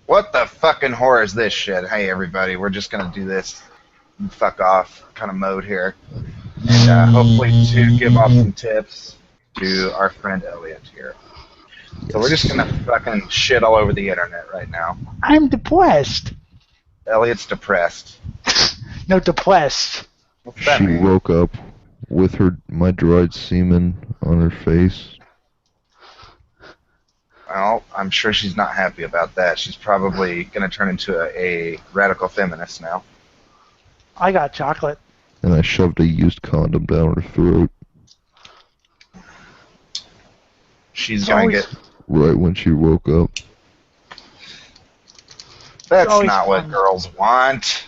What the fucking horror is this shit? Hey, everybody, we're just gonna do this fuck off kind of mode here. And hopefully to give off some tips to our friend Elliot here. So we're just gonna fucking shit all over the internet right now. I'm depressed. Elliot's depressed. No, depressed. What's that She mean? woke up with my dried semen on her face. Well, I'm sure she's not happy about that. She's probably gonna turn into a radical feminist now. I got chocolate. And I shoved a used condom down her throat She's It's gonna always- get. right when she woke up. That's always not what fun. girls want.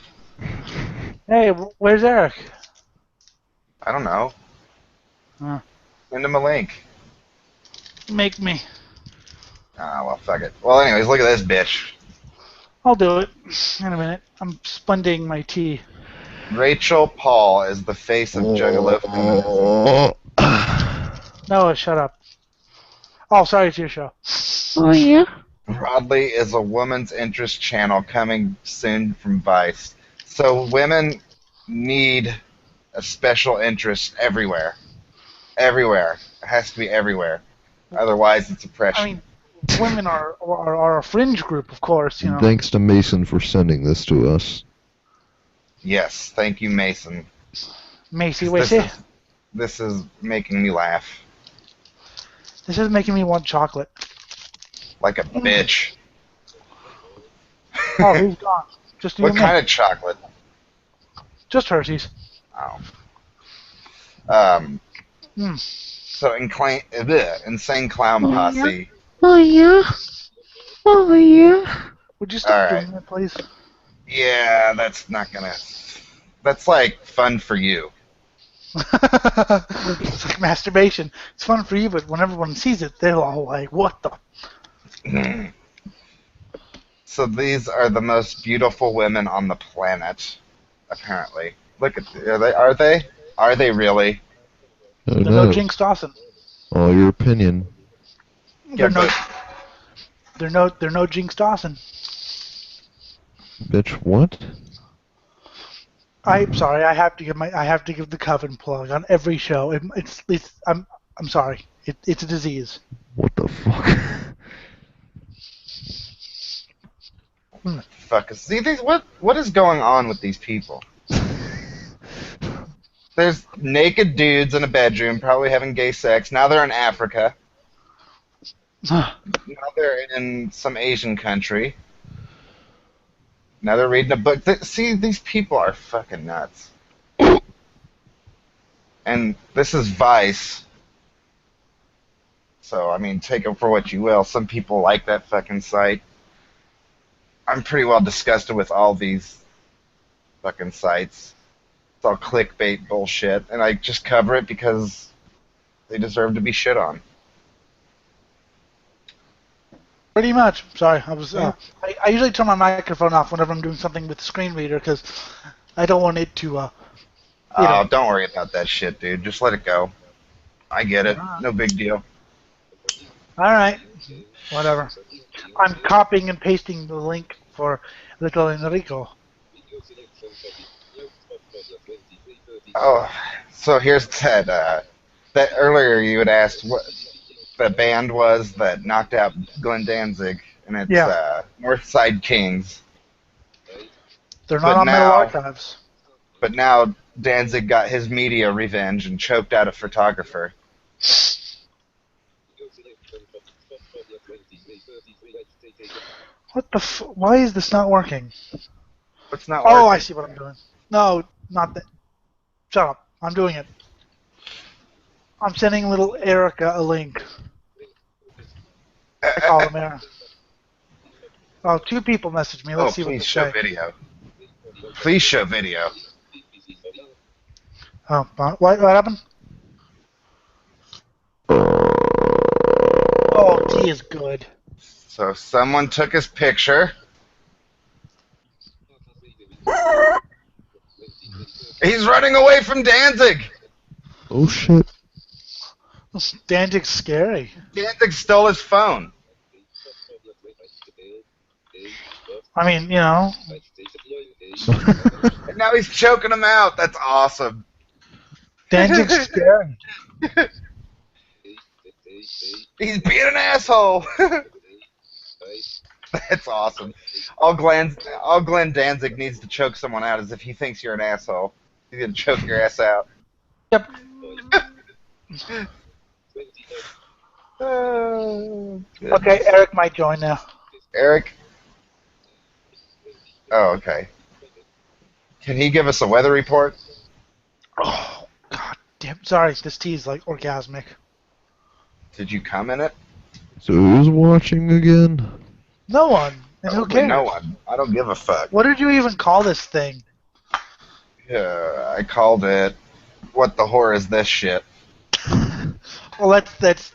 Hey, where's Eric? I don't know. Huh. Send him a link. Make me. Ah, well, fuck it. Well, anyways, look at this bitch. I'll do it in a minute. I'm spending my tea. Rachel Paul is the face of Juggalo feminism. No, shut up. Oh, sorry, it's your show. Oh yeah. Broadly is a woman's interest channel coming soon from Vice. So women need a special interest everywhere. Everywhere. It has to be everywhere. Otherwise, it's oppression. I mean, women are a fringe group, of course. You know. Thanks to Mason for sending this to us. Yes, thank you, Mason. Macy, This is making me laugh. This is making me want chocolate. Like a bitch. Oh, who's gone? Just you What and me. kind of chocolate? Just Hershey's. Oh. Hmm. So, Insane Clown Posse. Oh yeah. Oh yeah. Would you stop All right. doing that, please? Yeah, that's not gonna. That's like fun for you. It's like masturbation. It's fun for you, but when everyone sees it, they're all like, "What the?" So these are the most beautiful women on the planet, apparently. Look at are they really? I They're know. no Jinx Dawson. All your opinion. They're no. but- They're no Jinx Dawson. Bitch, what? I'm sorry. I have to give the Coven plug on every show. I'm sorry. It's a disease. What the fuck? Fuck. See these? What is going on with these people? There's naked dudes in a bedroom, probably having gay sex. Now they're in Africa. Now they're in some Asian country. Now they're reading a book. See, these people are fucking nuts. And this is Vice. So, I mean, take it for what you will. Some people like that fucking site. I'm pretty well disgusted with all these fucking sites. It's all clickbait bullshit. And I just cover it because they deserve to be shit on. Pretty much. Sorry, I was. I usually turn my microphone off whenever I'm doing something with the screen reader because I don't want it to. Oh, don't worry about that shit, dude. Just let it go. I get it. No big deal. All right. Whatever. I'm copying and pasting the link for Little Enrico. Oh, so here's that. That earlier you had asked what the band was that knocked out Glenn Danzig, and it's Northside Kings. They're not But on Metal now- Archives. But now Danzig got his media revenge and choked out a photographer. What the why is this not working? It's not Oh, I working. see what I'm doing. No, not that. Shut up. I'm doing it. I'm sending little Erica a link. I call him Erica. Oh, 2 people messaged me. Let's see what they please show say. video. Please show video. Oh, what happened? Oh, tea is good. So someone took his picture. He's running away from Danzig. Oh shit. Danzig's scary. Danzig stole his phone. I mean, you know. And now he's choking him out. That's awesome. Danzig's scary. He's being an asshole. That's awesome. All Glenn Danzig needs to choke someone out is if he thinks you're an asshole. He's gonna choke your ass out. Yep. Good. Okay, Eric might join now. Eric. Oh, okay. Can he give us a weather report? Oh, god damn. Sorry, this tea is like orgasmic. Did you come in it? So who's watching again? No one. And who Probably cares? no one. I don't give a fuck. What did you even call this thing? I called it. What the whore is this shit? Well, that's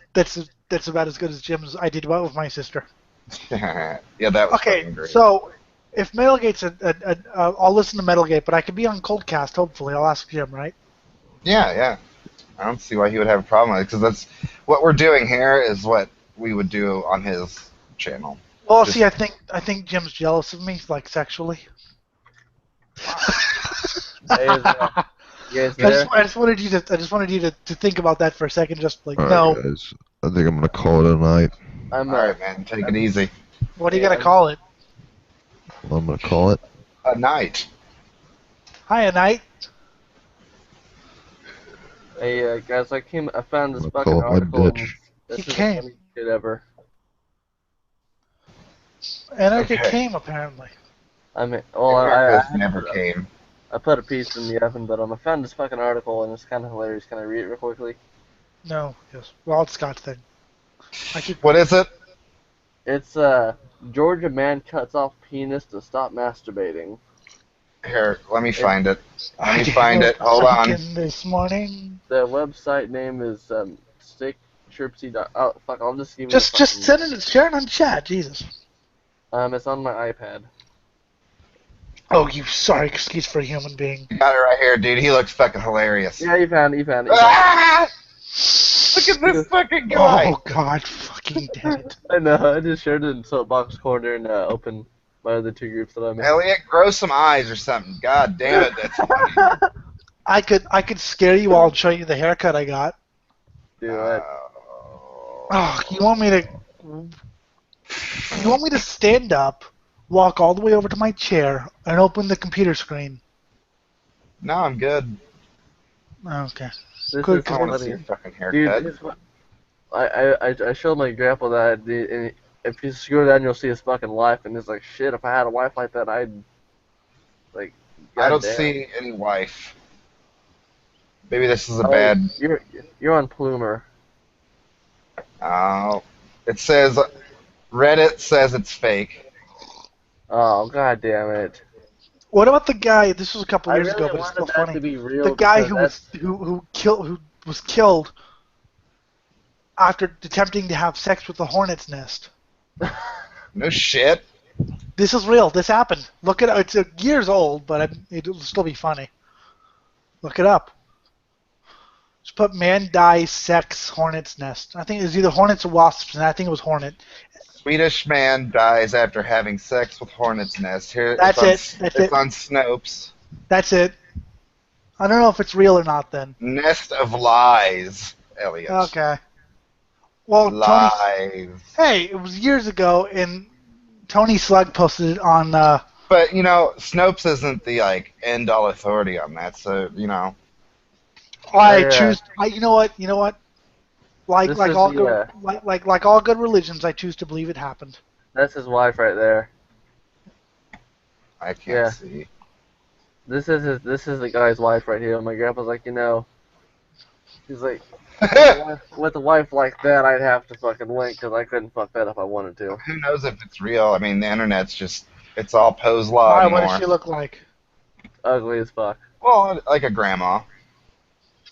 about as good as Jim's I did about with my sister. Yeah, that was Okay, fucking great. so if Metalgate's I'll listen to Metalgate, but I could be on Coldcast. Hopefully, I'll ask Jim, right? Yeah. I don't see why he would have a problem with it, because that's what we're doing here is what we would do on his channel. Well, Just- see, I think Jim's jealous of me, like sexually. Hey, you guys I there? just wanted you to think about that for a second. Just like, All no, right, guys. I think I'm gonna call it a night. I'm Alright, man, take it easy. what are you gonna call it? I'm gonna call it. A night. Hi, Knight. Hey, guys, I found this I'm gonna fucking call it my article. and bitch. This He is the came. funniest shit ever. Anarcha Okay. came apparently. I mean, well, I Never came. I put a piece in the oven, but I found this fucking article and it's kind of hilarious. Can I read it real quickly? No, yes. Well, it's Scott's thing. I keep. What is it? It's Georgia man cuts off penis to stop masturbating. Here, let me find it. Let me I find it. Hold on. fucking This morning. The website name is stickchirpsy. Oh fuck! I'll just give you. Just the fucking- send it, share it on chat. Jesus. It's on my iPad. Oh, you sorry excuse for a human being. Got it right here, dude. He looks fucking hilarious. Yeah, you found it. Ah! Look at this fucking guy. Oh God, fucking damn it! I know. I just shared it in Soapbox Corner and opened my other two groups that I'm in. Elliot, grow some eyes or something. God damn it, that's funny. I could scare you all and show you the haircut I got. Do it. Oh, you want me to stand up, walk all the way over to my chair, and open the computer screen? No, I'm good. Okay. This Good, is I want to see funny. your fucking Dude, haircut. this one- I showed my grandpa that, and if you scroll down, you'll see his fucking wife, and it's like, shit, if I had a wife like that, I'd, like, I don't goddamn. see any wife. Maybe this is a Oh, bad. You're on Plumer. Oh, it says Reddit says it's fake. Oh, god damn it. What about the guy? This was a couple I years really ago, but it's still wanted that to funny. be real. The guy because who was killed after attempting to have sex with the hornet's nest. No shit. This is real. This happened. Look it up. It's years old, but it'll still be funny. Look it up. Just put man dies sex hornet's nest. I think it was either hornets or wasps, and I think it was hornet. Swedish man dies after having sex with hornet's nest. Here, That's it's it. on, That's it's it. on Snopes. That's it. I don't know if it's real or not then. Nest of lies, Elliot. Okay. Well, Tony. Lies. Hey, it was years ago, and Tony Slug posted it on. But you know, Snopes isn't the end all authority on that. So you know, I Yeah. choose. You know what? You know what? Like This like is all the, good like all good religions, I choose to believe it happened. That's his wife right there. I can't Yeah. see. This is the guy's wife right here. My grandpa's like, he's like, with a wife like that, I'd have to fucking link because I couldn't fuck that if I wanted to. Who knows if it's real? I mean, the internet's just—it's all pose law Why? anymore. What does she look like? Ugly as fuck. Well, like a grandma.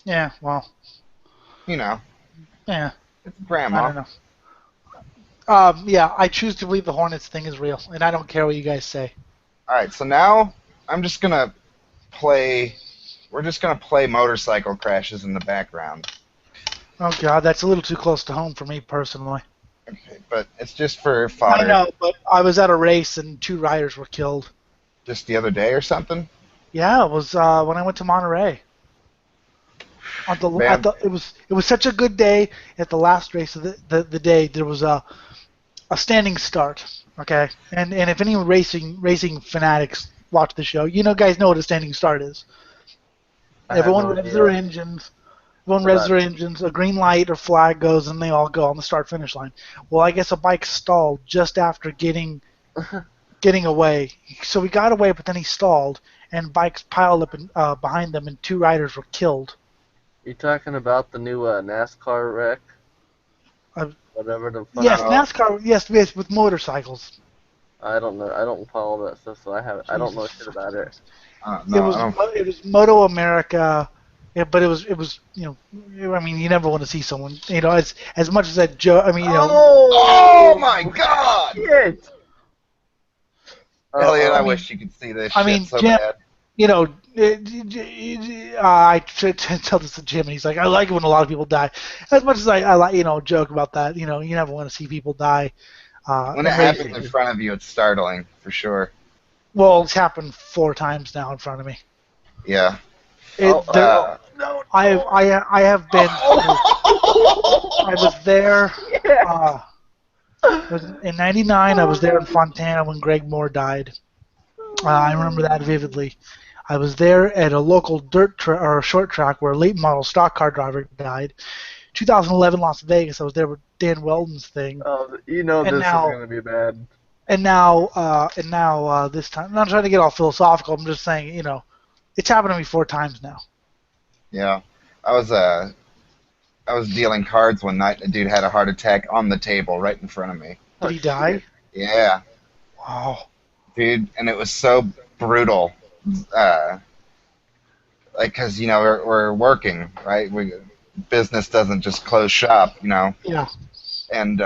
Yeah. Well. You know, Yeah. it's I don't grandma. know. Yeah, I choose to believe the Hornets thing is real, and I don't care what you guys say. All right, so now I'm just gonna play. We're just gonna play motorcycle crashes in the background. Oh God, that's a little too close to home for me personally. Okay, but it's just for fodder. I know, but I was at a race and 2 riders were killed. Just the other day or something. Yeah, it was when I went to Monterey. Man. It was such a good day. At the last race of the day, there was a standing start. Okay, and if any racing fanatics watch the show, guys know what a standing start is. I have Everyone no revs idea. their engines. Everyone revs their engines. A green light or flag goes, and they all go on the start-finish line. Well, I guess a bike stalled just after getting away. So he got away, but then he stalled, and bikes piled up behind them, and 2 riders were killed. You talking about the new NASCAR wreck? Uh, Whatever the fuck. Yes, NASCAR. Yes, with motorcycles. I don't know. I don't follow that stuff, so I don't know shit about it. It was Moto America, but it was I mean, you never want to see someone as much as that joke. I mean, Oh my God! Shit! Elliot, I wish you could see this I shit mean, so Jim, bad. I tell this to Jim, and he's like, I like it when a lot of people die. As much as I like, joke about that, you never want to see people die. When it happens in front of you, it's startling, for sure. Well, it's happened 4 times now in front of me. Yeah. I have been. I was there. In '99, I was there in Fontana when Greg Moore died. I remember that vividly. I was there at a local or short track where a late model stock car driver died. 2011 Las Vegas, I was there with Dan Weldon's thing. Oh, this is gonna be bad. And now this time, I'm not trying to get all philosophical. I'm just saying, it's happened to me 4 times now. Yeah. I was dealing cards one night, and a dude had a heart attack on the table right in front of me. Did he die? Yeah. Wow. Dude, and it was so brutal. Because, we're working, right? Business doesn't just close shop, Yeah. And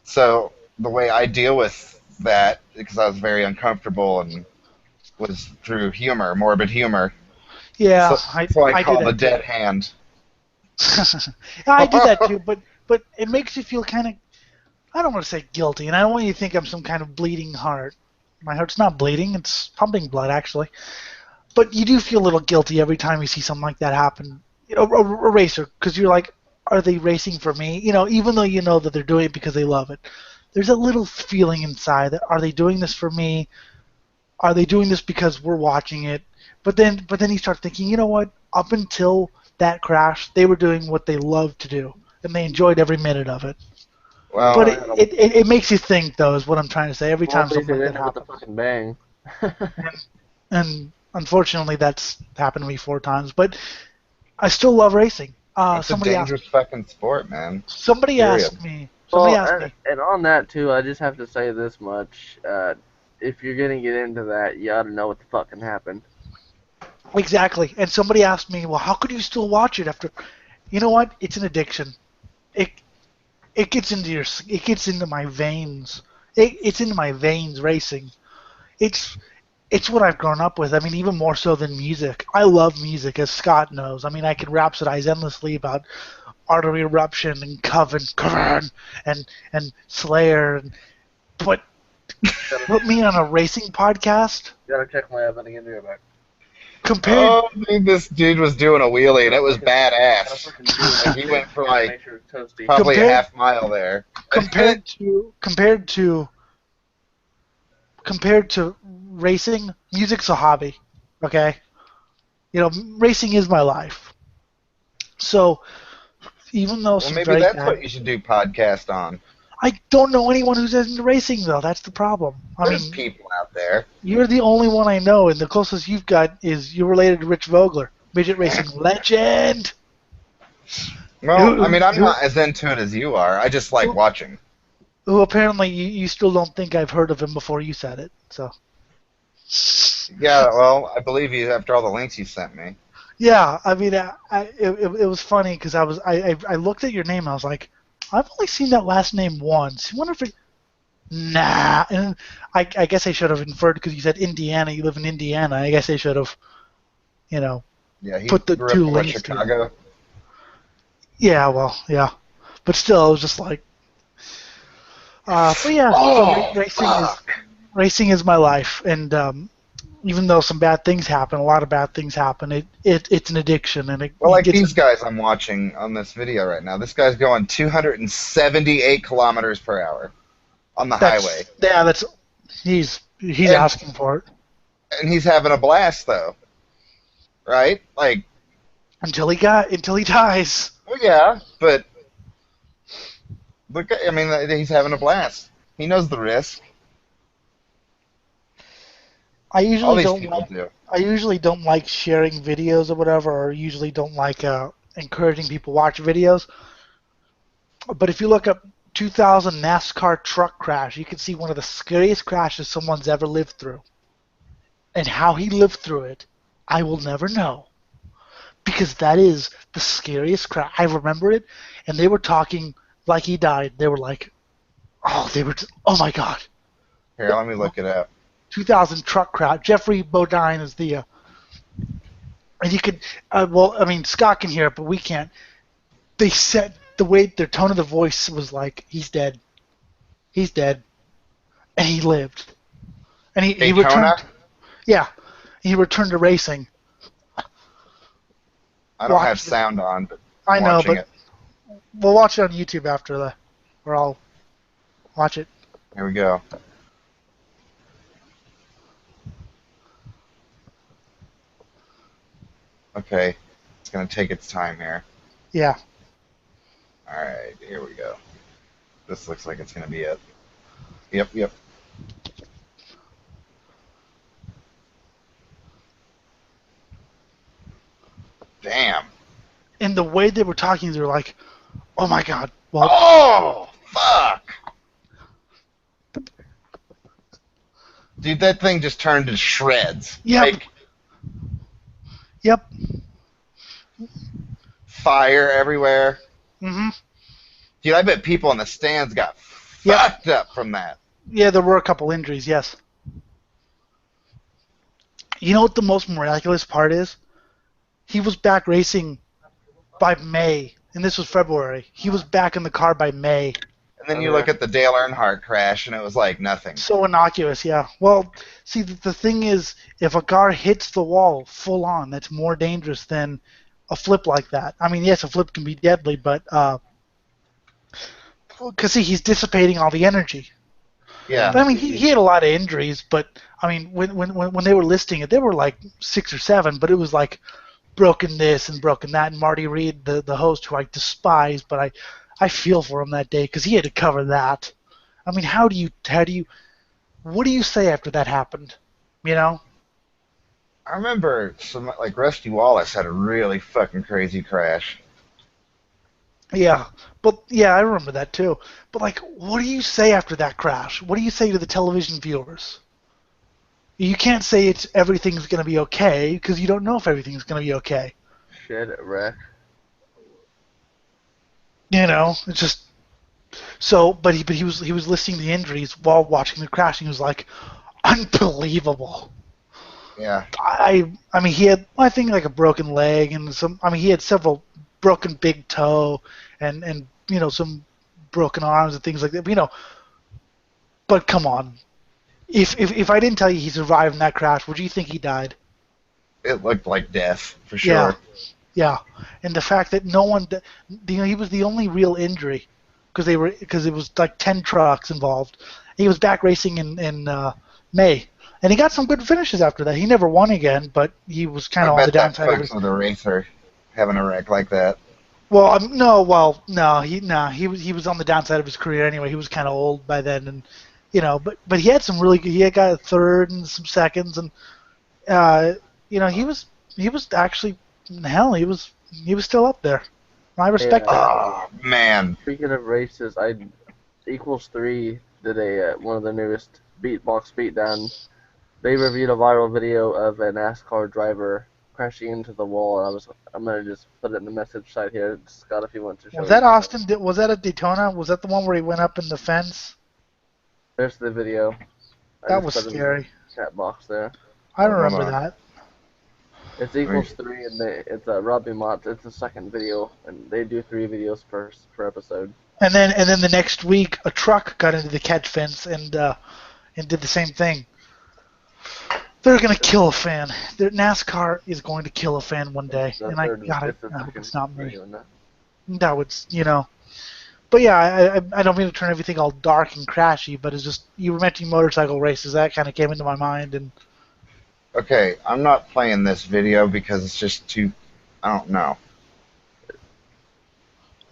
so the way I deal with that, because I was very uncomfortable, and was through humor, morbid humor. Yeah. So I call the dead hand. I do that too, but it makes you feel kind of, I don't want to say guilty, and I don't want you to think I'm some kind of bleeding heart. My heart's not bleeding, it's pumping blood, actually. But you do feel a little guilty every time you see something like that happen. A racer, because you're like, are they racing for me? Even though you know that they're doing it because they love it. There's a little feeling inside that, are they doing this for me? Are they doing this because we're watching it? But then you start thinking, you know what? Up until that crash, they were doing what they loved to do, and they enjoyed every minute of it. Well, But it makes you think, though, is what I'm trying to say. Every time Well, something like they that with the happens. fucking bang. And unfortunately, that's happened to me 4 times. But I still love racing. it's a dangerous fucking sport, man. Somebody Period. asked me. Somebody asked me. And on that too, I just have to say this much: if you're gonna get into that, you ought to know what the fucking happened. Exactly. And somebody asked me, well, how could you still watch it after? You know what? It's an addiction. It gets into my veins. It's into my veins racing. It's what I've grown up with. I mean, even more so than music. I love music, as Scott knows. I mean, I can rhapsodize endlessly about Artery Eruption and Coven and Slayer, but put me on a racing podcast Gotta check my everything in there back. compared. Oh, dude, this dude was doing a wheelie, and it was badass. Like, he went for like Make sure it's toasty. probably Compared- a half mile there. compared to racing, music's a hobby. Okay, racing is my life. So even though Well, maybe that's what you should do podcast on. I don't know anyone who's into racing though. That's the problem. I There's mean, people out there. you're the only one I know, and the closest you've got is you're related to Rich Vogler, midget racing legend. Well, I mean, I'm not as into it as you are. I just like watching. Who apparently you still don't think I've heard of him before you said it. So. Yeah, well, I believe you after all the links you sent me. Yeah, I mean, it was funny because I looked at your name and I was like, I've only seen that last name once. I wonder if it. Nah, and I guess I should have inferred because you said Indiana. You live in Indiana. I guess I should have, Yeah, he put the grew up 2 in links Chicago. Yeah, well, yeah, but still, it was just like, But yeah, Oh, so fuck. racing is my life, and even though some bad things happen, a lot of bad things happen. It's an addiction, and Well, it like gets. these guys I'm watching on this video right now. This guy's going 278 kilometers per hour on the highway, That's he's and asking for it he's having a blast though, right? Like, until he dies. well, yeah, but look, I mean, he's having a blast. He knows the risk. I All usually these don't people like do. I usually don't like sharing videos or whatever, or usually don't like encouraging people to watch videos. But if you look up 2000 NASCAR truck crash, you can see one of the scariest crashes someone's ever lived through. And how he lived through it, I will never know. Because that is the scariest crash. I remember it, and they were talking like he died. They were like, oh my God. Here, let me look it up. 2000 truck crash. Jeffrey Bodine is the, and you could, Scott can hear it, but we can't. They said the way their tone of the voice was like, he's dead. He's dead. And he lived. And he Daytona? returned. Yeah. He returned to racing. I don't Watch have it. sound on, but I I'm know, watching but it. we'll watch it on YouTube after or I'll watch it. Here we go. Okay, it's gonna take its time here. Yeah. All right, here we go. This looks like it's gonna be it. Yep. Damn. And the way they were talking, they were like, oh my God. Well, Oh, fuck. Dude, that thing just turned to shreds. Yep. Like, yep. fire everywhere. hmm Dude, I bet people in the stands got Yep. fucked up from that. Yeah, there were a couple injuries, yes. You know what the most miraculous part is? He was back racing by May, and this was February. He was back in the car by May. And then you look at the Dale Earnhardt crash, and it was like nothing. So innocuous, yeah. Well, see, the thing is, if a car hits the wall full on, that's more dangerous than a flip like that. I mean, yes, a flip can be deadly, but because see, he's dissipating all the energy. Yeah. But, I mean, he had a lot of injuries, but I mean, when they were listing it, there were like 6 or 7, but it was like broken this and broken that. And Marty Reed, the host, who I despise, but I feel for him that day because he had to cover that. I mean, what do you say after that happened? You know? I remember like Rusty Wallace had a really fucking crazy crash. Yeah, but yeah, I remember that too. But like, what do you say after that crash? What do you say to the television viewers? You can't say everything's going to be okay because you don't know if everything's going to be okay. Shit, wreck. You know, it's just so. But he was listing the injuries while watching the crash, and he was like, unbelievable. Yeah. I mean, he had, I think, like a broken leg and some. I mean, he had several broken big toe and you know, some broken arms and things like that. You know, but come on, if I didn't tell you he survived in that crash, would you think he died? It looked like death for sure. Yeah, yeah. And the fact that no one, you know, he was the only real injury because it was like 10 trucks involved. He was back racing in May. And he got some good finishes after that. He never won again, but he was kind of on the downside of That his. sucks with a racer having a wreck like that. Well, he was on the downside of his career anyway. He was kind of old by then, and you know, but he had some really good. He had got a third and some seconds, and you know, he was actually, hell, he was still up there. I respect that. Oh man. Speaking of races, Equals 3 did one of the newest Beatbox Beatdown. They reviewed a viral video of a NASCAR driver crashing into the wall, and I'm gonna just put it in the message side here, Scott, if you want to show. Was that Austin? Was that at Daytona? Was that the one where he went up in the fence? There's the video. That was scary. Chat box there. I remember that. It's Equals 3, and it's Robbie Mott. It's the second video, and they do 3 videos per episode. And then the next week, a truck got into the catch fence and did the same thing. They're gonna kill a fan. NASCAR is going to kill a fan one day, and I hope it's not me. That would, But yeah, I don't mean to turn everything all dark and crashy, but it's just you were mentioning motorcycle races. That kind of came into my mind, and Okay, I'm not playing this video because it's just too. I don't know.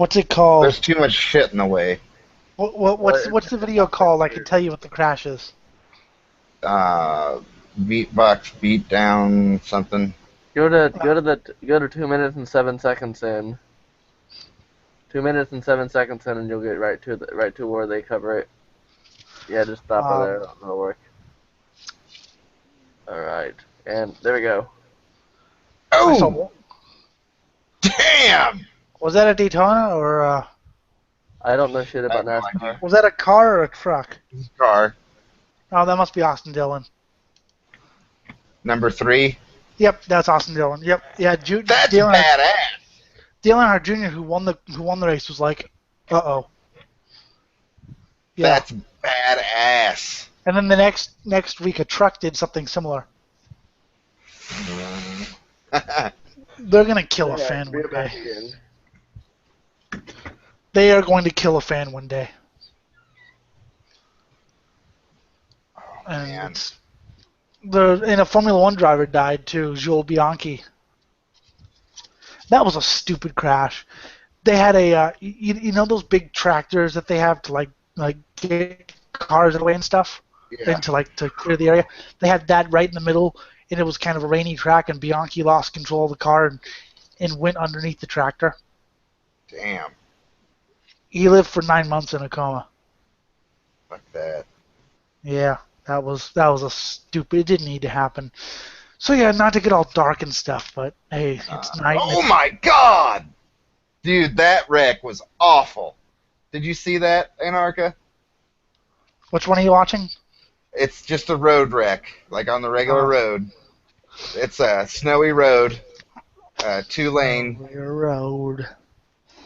what's it called? There's too much shit in the way. What's the video called? I can tell you what the crash is. Beatbox, beatdown, something. Go to 2 minutes and 7 seconds in. 2 minutes and 7 seconds in, and you'll get right to where they cover it. Yeah, just stop right there. That'll work. All right, and there we go. Oh! Damn! Was that a Daytona or I don't know shit about I have no NASCAR. idea. was that a car or a truck? Car. Oh, that must be Austin Dillon. Number 3. Yep, that's Austin Dillon. Yep, yeah. That's Dale badass! Earnhardt Jr., who won the race, was like, "Uh-oh." Yeah. That's badass. And then the next week, a truck did something similar. They're gonna kill a fan one day. They are going to kill a fan one day. And Man. and a Formula One driver died too, Jules Bianchi. That was a stupid crash. They had a you know those big tractors that they have to like get cars away and stuff, Yeah. and to clear the area. They had that right in the middle, and it was kind of a rainy track, and Bianchi lost control of the car and went underneath the tractor. Damn. He lived for 9 months in a coma. Fuck that. Yeah, that was a stupid. It didn't need to happen. So yeah, not to get all dark and stuff, but hey, it's night. and Oh my god! Dude, that wreck was awful. Did you see that, Anarcha? Which one are you watching? It's just a road wreck, like on the regular road. It's a snowy road, 2-lane. Road.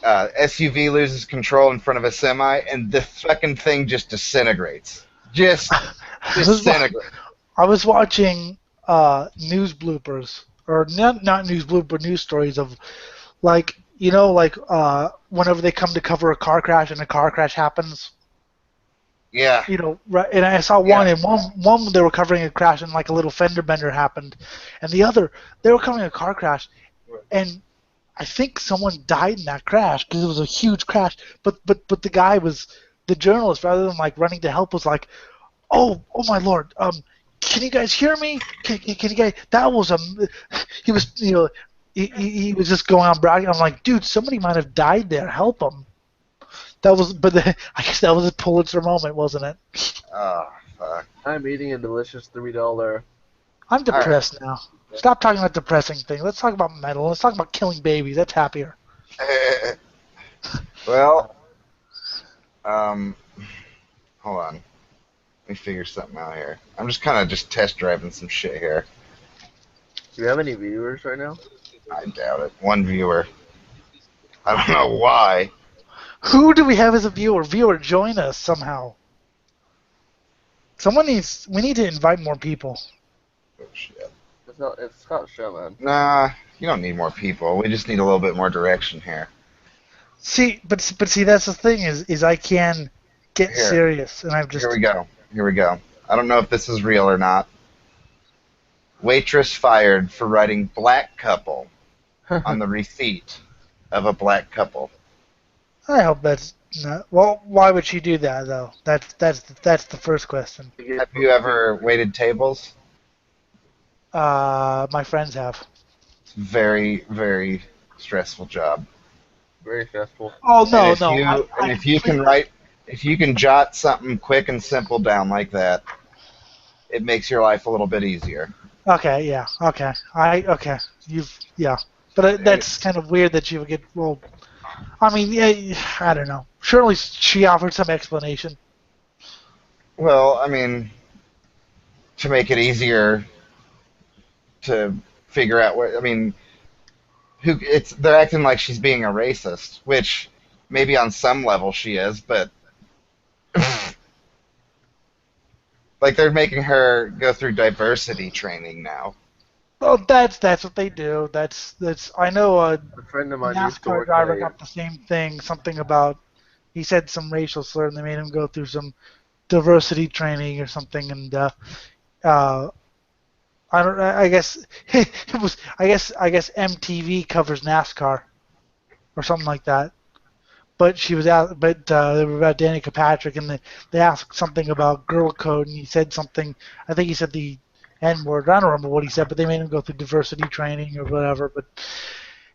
SUV loses control in front of a semi, and the fucking thing just disintegrates. Just disintegrates. I was watching news bloopers, or not news blooper, news stories of, whenever they come to cover a car crash and a car crash happens. Yeah. Right, and I saw one, and one they were covering a crash, and like a little fender bender happened, and the other they were covering a car crash, and I think someone died in that crash because it was a huge crash. But the guy was the journalist, rather than like running to help, was like, oh my lord, can you guys hear me? Can you guys? That was he was he was just going on bragging. I'm like, dude, somebody might have died there. Help him. I guess that was a Pulitzer moment, wasn't it? Oh, fuck. I'm eating a delicious $3. I'm depressed now. Stop talking about depressing things. Let's talk about metal. Let's talk about killing babies. That's happier. Well, hold on. Let me figure something out here. I'm just kind of just test driving some shit here. Do you have any viewers right now? I doubt it. One viewer. I don't know why. Who do we have as a viewer? Viewer, join us somehow. We need to invite more people. Oh, shit. It's Scott Showman. Nah, you don't need more people. We just need a little bit more direction here. See, but see, that's the thing is I can get Here. serious, and I've just. Here we go. I don't know if this is real or not. Waitress fired for writing black couple on the receipt of a black couple. I hope that's not. Well, why would she do that though? That's the first question. Have you ever waited tables? My friends have. It's a very, very stressful job. Very stressful. Oh no, And no. if you can jot something quick and simple down like that, it makes your life a little bit easier. Okay, yeah, okay. But that's kind of weird that you would get. Well, I mean, yeah, I don't know. Surely she offered some explanation. Well, I mean, to make it easier to figure out what. I mean, they're acting like she's being a racist, which maybe on some level she is, but like they're making her go through diversity training now. Well, that's what they do. That's I know a A friend of mine used to NASCAR work driver at got the same thing. Something about he said some racial slur, and they made him go through some diversity training or something. And uh, I don't. I guess it was. I guess MTV covers NASCAR or something like that. But she was out. But they were about Danica Patrick, and they asked something about girl code, and he said something. I think he said the N word. I don't remember what he said, but they made him go through diversity training or whatever. But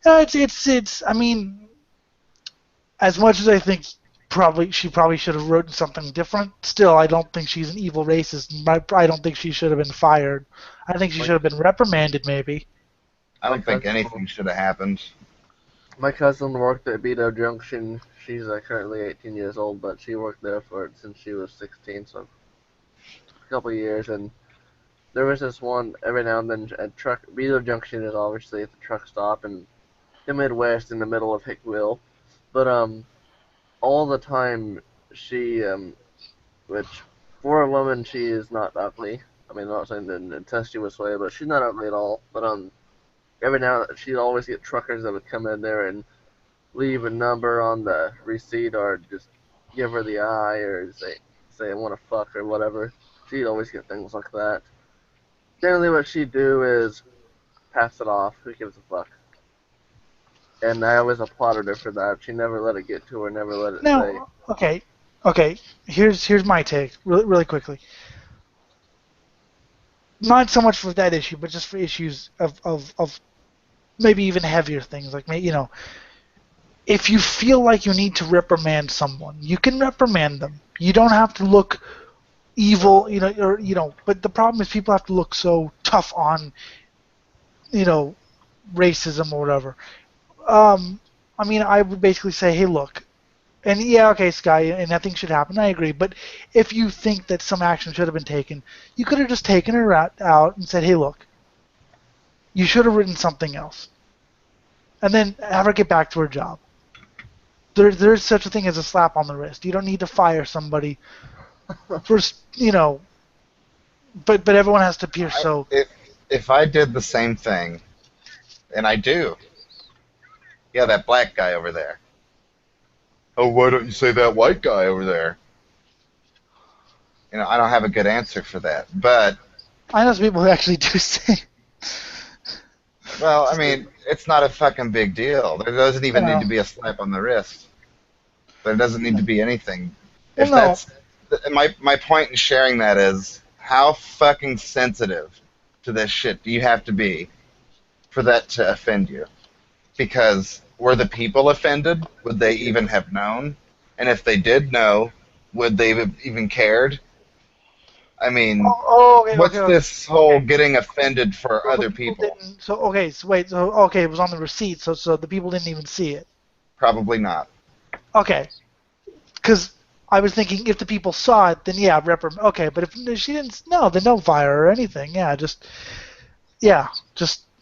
it's. I mean, as much as I think she probably should have written something different. Still, I don't think she's an evil racist. I don't think she should have been fired. I think she should have been reprimanded, maybe. I don't think anything should have happened. My cousin worked at Beto Junction. She's currently 18 years old, but she worked there since she was 16, so a couple of years. And there was this one every now and then at Beto Junction is obviously at the truck stop in the Midwest in the middle of Hickville, but all the time she which for a woman she is not ugly. I mean, I'm not saying that in a tempestuous way, but she's not ugly at all. But every now and then she'd always get truckers that would come in there and leave a number on the receipt or just give her the eye or say I want to fuck or whatever. She'd always get things like that. Generally what she'd do is pass it off. Who gives a fuck? And I always applauded her for that. She never let it get to her, never let it say. No, okay. Here's my take, really quickly. Not so much for that issue, but just for issues of maybe even heavier things, like if you feel like you need to reprimand someone, you can reprimand them. You don't have to look evil, But the problem is people have to look so tough on, racism or whatever. I mean, I would basically say, hey, look, and yeah, okay, Sky, and nothing should happen. I agree. But if you think that some action should have been taken, you could have just taken her out and said, hey, look, you should have written something else, and then have her get back to her job. There's such a thing as a slap on the wrist. You don't need to fire somebody for, but everyone has to appear so. If I did the same thing, and I do. Yeah, that black guy over there. Oh, why don't you say that white guy over there? I don't have a good answer for that. But I know some people who actually do say. Well, I mean, it's not a fucking big deal. There doesn't even need to be a slap on the wrist. There doesn't need to be anything. If that's my point in sharing that is, how fucking sensitive to this shit do you have to be for that to offend you? Because were the people offended? Would they even have known? And if they did know, would they have even cared? I mean, what's this whole getting offended for other people? So it was on the receipt, so the people didn't even see it. Probably not. Okay. Because I was thinking if the people saw it, then yeah, reprimand. Okay, but if she didn't, no, then don't fire her or anything. Yeah, just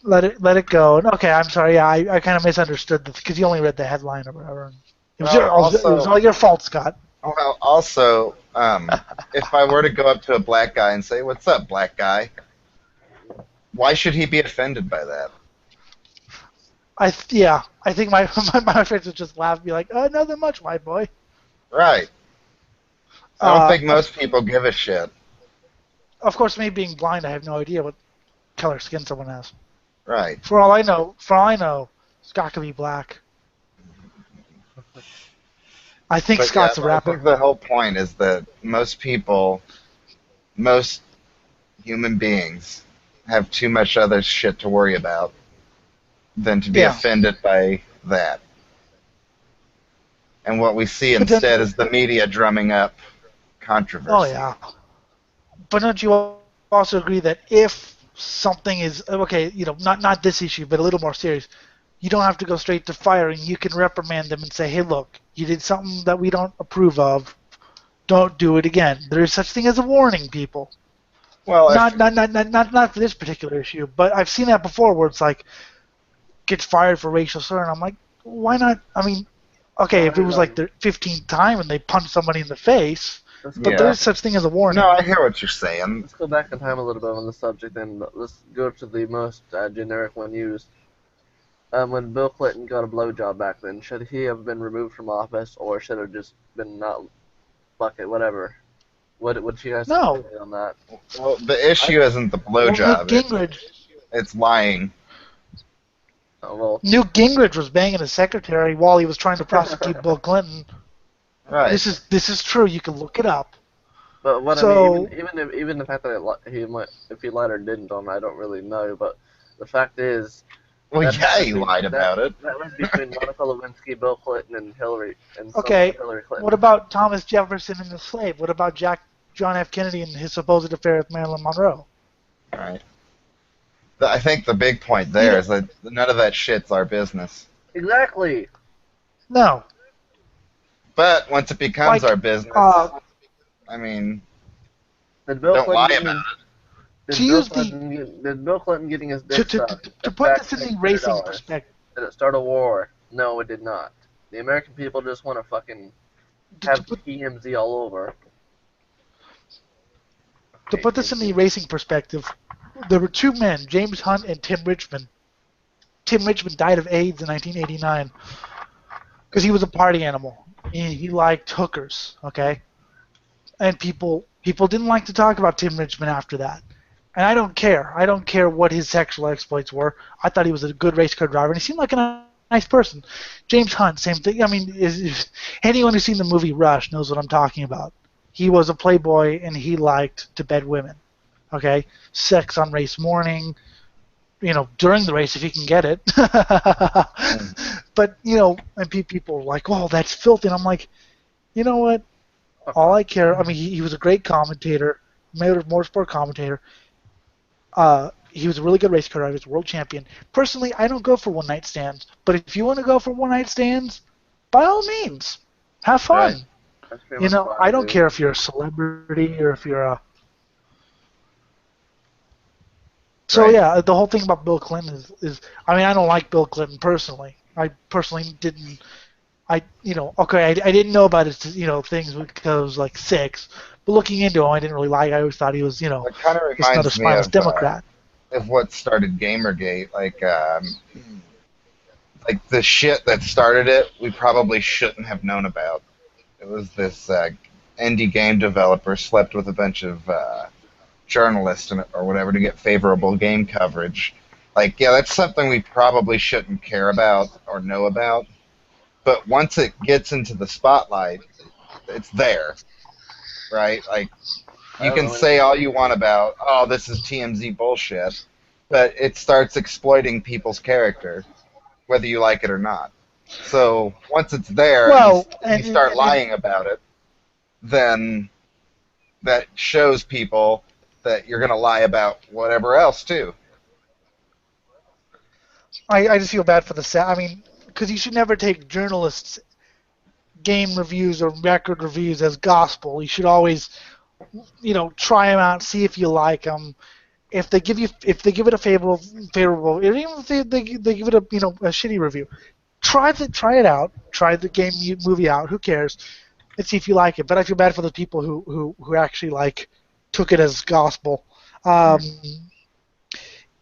let it go. And okay, I'm sorry. Yeah, I kind of misunderstood because you only read the headline or whatever. It was all your fault, Scott. Well, also, if I were to go up to a black guy and say, "What's up, black guy?" Why should he be offended by that? I think my friends would just laugh and be like, nothing much, white boy. Right. I don't think most people give a shit. Of course, me being blind, I have no idea what color skin someone has. Right. For all I know, Scott could be black. I think Scott's a rapper. I think the whole point is that most human beings have too much other shit to worry about than to be offended by that. And what we see instead is the media drumming up controversy. Oh, yeah. But don't you also agree that if something is, not this issue, but a little more serious, you don't have to go straight to firing. You can reprimand them and say, hey, look, you did something that we don't approve of. Don't do it again. There is such thing as a warning, people. Well, not for this particular issue, but I've seen that before where it's like, gets fired for racial slur, and I'm like, why not? I mean, Okay, if it was like the 15th time and they punched somebody in the face, Let's but go, there Yeah. is such thing as a warning. No, I hear what you're saying. let's go back in time a little bit on the subject, and let's go to the most generic one used. When Bill Clinton got a blowjob back then, should he have been removed from office, or should have just been not, fuck it, whatever? What you guys No. say on that? Well, the issue isn't the Well, blowjob. Newt Gingrich, It's lying. Oh, well, Newt Gingrich was banging his secretary while he was trying to prosecute Bill Clinton. Right. This is true. You can look it up. but what So- I mean, even the fact that he might, if he lied or didn't on, I don't really know. But the fact is, Well, That's yeah, he between- lied about it. that was between Monica Lewinsky, Bill Clinton, and Hillary, and Okay, Hillary Clinton. What about Thomas Jefferson and the slave? What about John F. Kennedy and his supposed affair with Marilyn Monroe? Right. I think the big point there is that none of that shit's our business. Exactly. No. But once it becomes Like, our business, Uh, I mean, Did Bill don't Clinton lie getting- about it. Did To Bill use the- Clinton did Bill Clinton getting his to, dick to, sucked to, to affect put this in the $600? racing perspective, Did it start a war? No, it did not. The American people just want to fucking to have put, TMZ all over. to put this in the racing perspective, there were two men, James Hunt and Tim Richmond. Tim Richmond died of AIDS in 1989 because he was a party animal. He liked hookers, okay? And people didn't like to talk about Tim Richmond after that. And I don't care. I don't care what his sexual exploits were. I thought he was a good race car driver, and he seemed like a nice person. James Hunt, same thing. I mean, anyone who's seen the movie Rush knows what I'm talking about. He was a playboy, and he liked to bed women. Okay? Sex on race morning, during the race if he can get it. But, and people are like, oh, that's filthy. And I'm like, you know what? All I care, I mean, he was a great commentator, motorsport commentator. He was a really good race car driver. He was a world champion. Personally, I don't go for one-night stands. But if you want to go for one-night stands, by all means, have fun. Right. That's pretty much what I don't do. care if you're a celebrity or if you're a... So Right. yeah, the whole thing about Bill Clinton is I mean, I don't like Bill Clinton personally. I personally didn't... I didn't know about his, things because I was like 6. But looking into him, I didn't really like. I always thought he was, It kind of just another reminds me spineless of, Democrat. of what started Gamergate. Like the shit that started it, we probably shouldn't have known about. It was this indie game developer slept with a bunch of journalists or whatever to get favorable game coverage. Like, yeah, that's something we probably shouldn't care about or know about. But once it gets into the spotlight, it's there, right? Like, you can say all you want about, oh, this is TMZ bullshit, but it starts exploiting people's character, whether you like it or not. So once it's there Well, and you start lying about it, then that shows people that you're going to lie about whatever else, too. I just feel bad for I mean, because you should never take journalists' game reviews or record reviews as gospel. You should always, try them out, see if you like them. If they give it a favorable, even if they give it a a shitty review, try it out. Try the movie out. Who cares? And see if you like it. But I feel bad for the people who actually took it as gospel.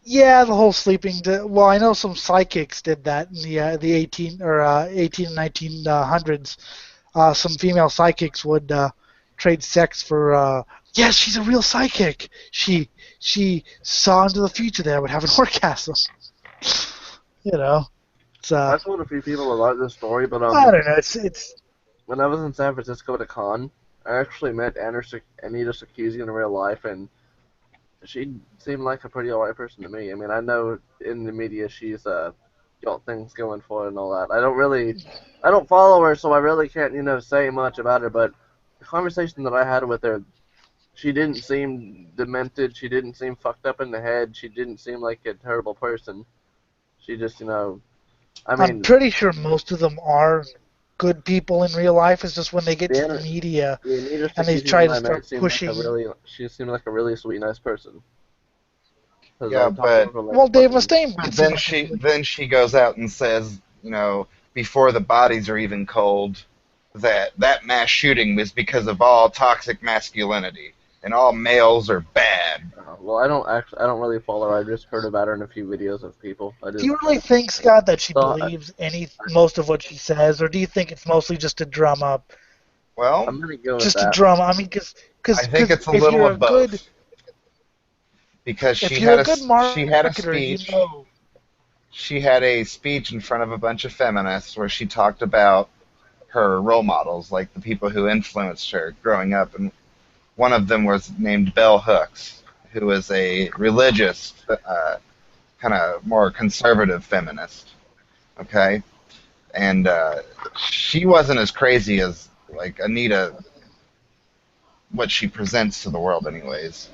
Yeah, the whole sleeping. Well, I know some psychics did that in the 18 and 1900s. Some female psychics would trade sex for. Yes, she's a real psychic. She saw into the future that I would have an orgasm. It's I told a few people about this story, but I don't know. It's when I was in San Francisco at a con, I actually met Anita Sarkeesian in real life, and she seemed like a pretty alright person to me. I mean, I know in the media she's got things going for her and all that. I don't follow her, so I really can't say much about her. But the conversation that I had with her, she didn't seem demented. She didn't seem fucked up in the head. She didn't seem like a terrible person. She just, I'm pretty sure most of them are good people in real life. It's just when they get to the media and they try to start pushing. She seemed like a really sweet, nice person. Yeah, but Well, Dave Mustaine. then she goes out and says, before the bodies are even cold, that mass shooting was because of all toxic masculinity and all males are bad. Well, I don't really follow her. I just heard about her in a few videos of people. Do you really think, Scott, that she So, believes most of what she says, or do you think it's mostly just to drum up? Well, I'm gonna go with Just to that. drum. I mean, because I think it's a if little you're of both. good, Because if she you're had a good she had a marketer, you speech. know. She had a speech in front of a bunch of feminists where she talked about her role models, like the people who influenced her growing up, and one of them was named Bell Hooks, who was a religious, kind of more conservative feminist. Okay, and she wasn't as crazy as like Anita, what she presents to the world, anyways.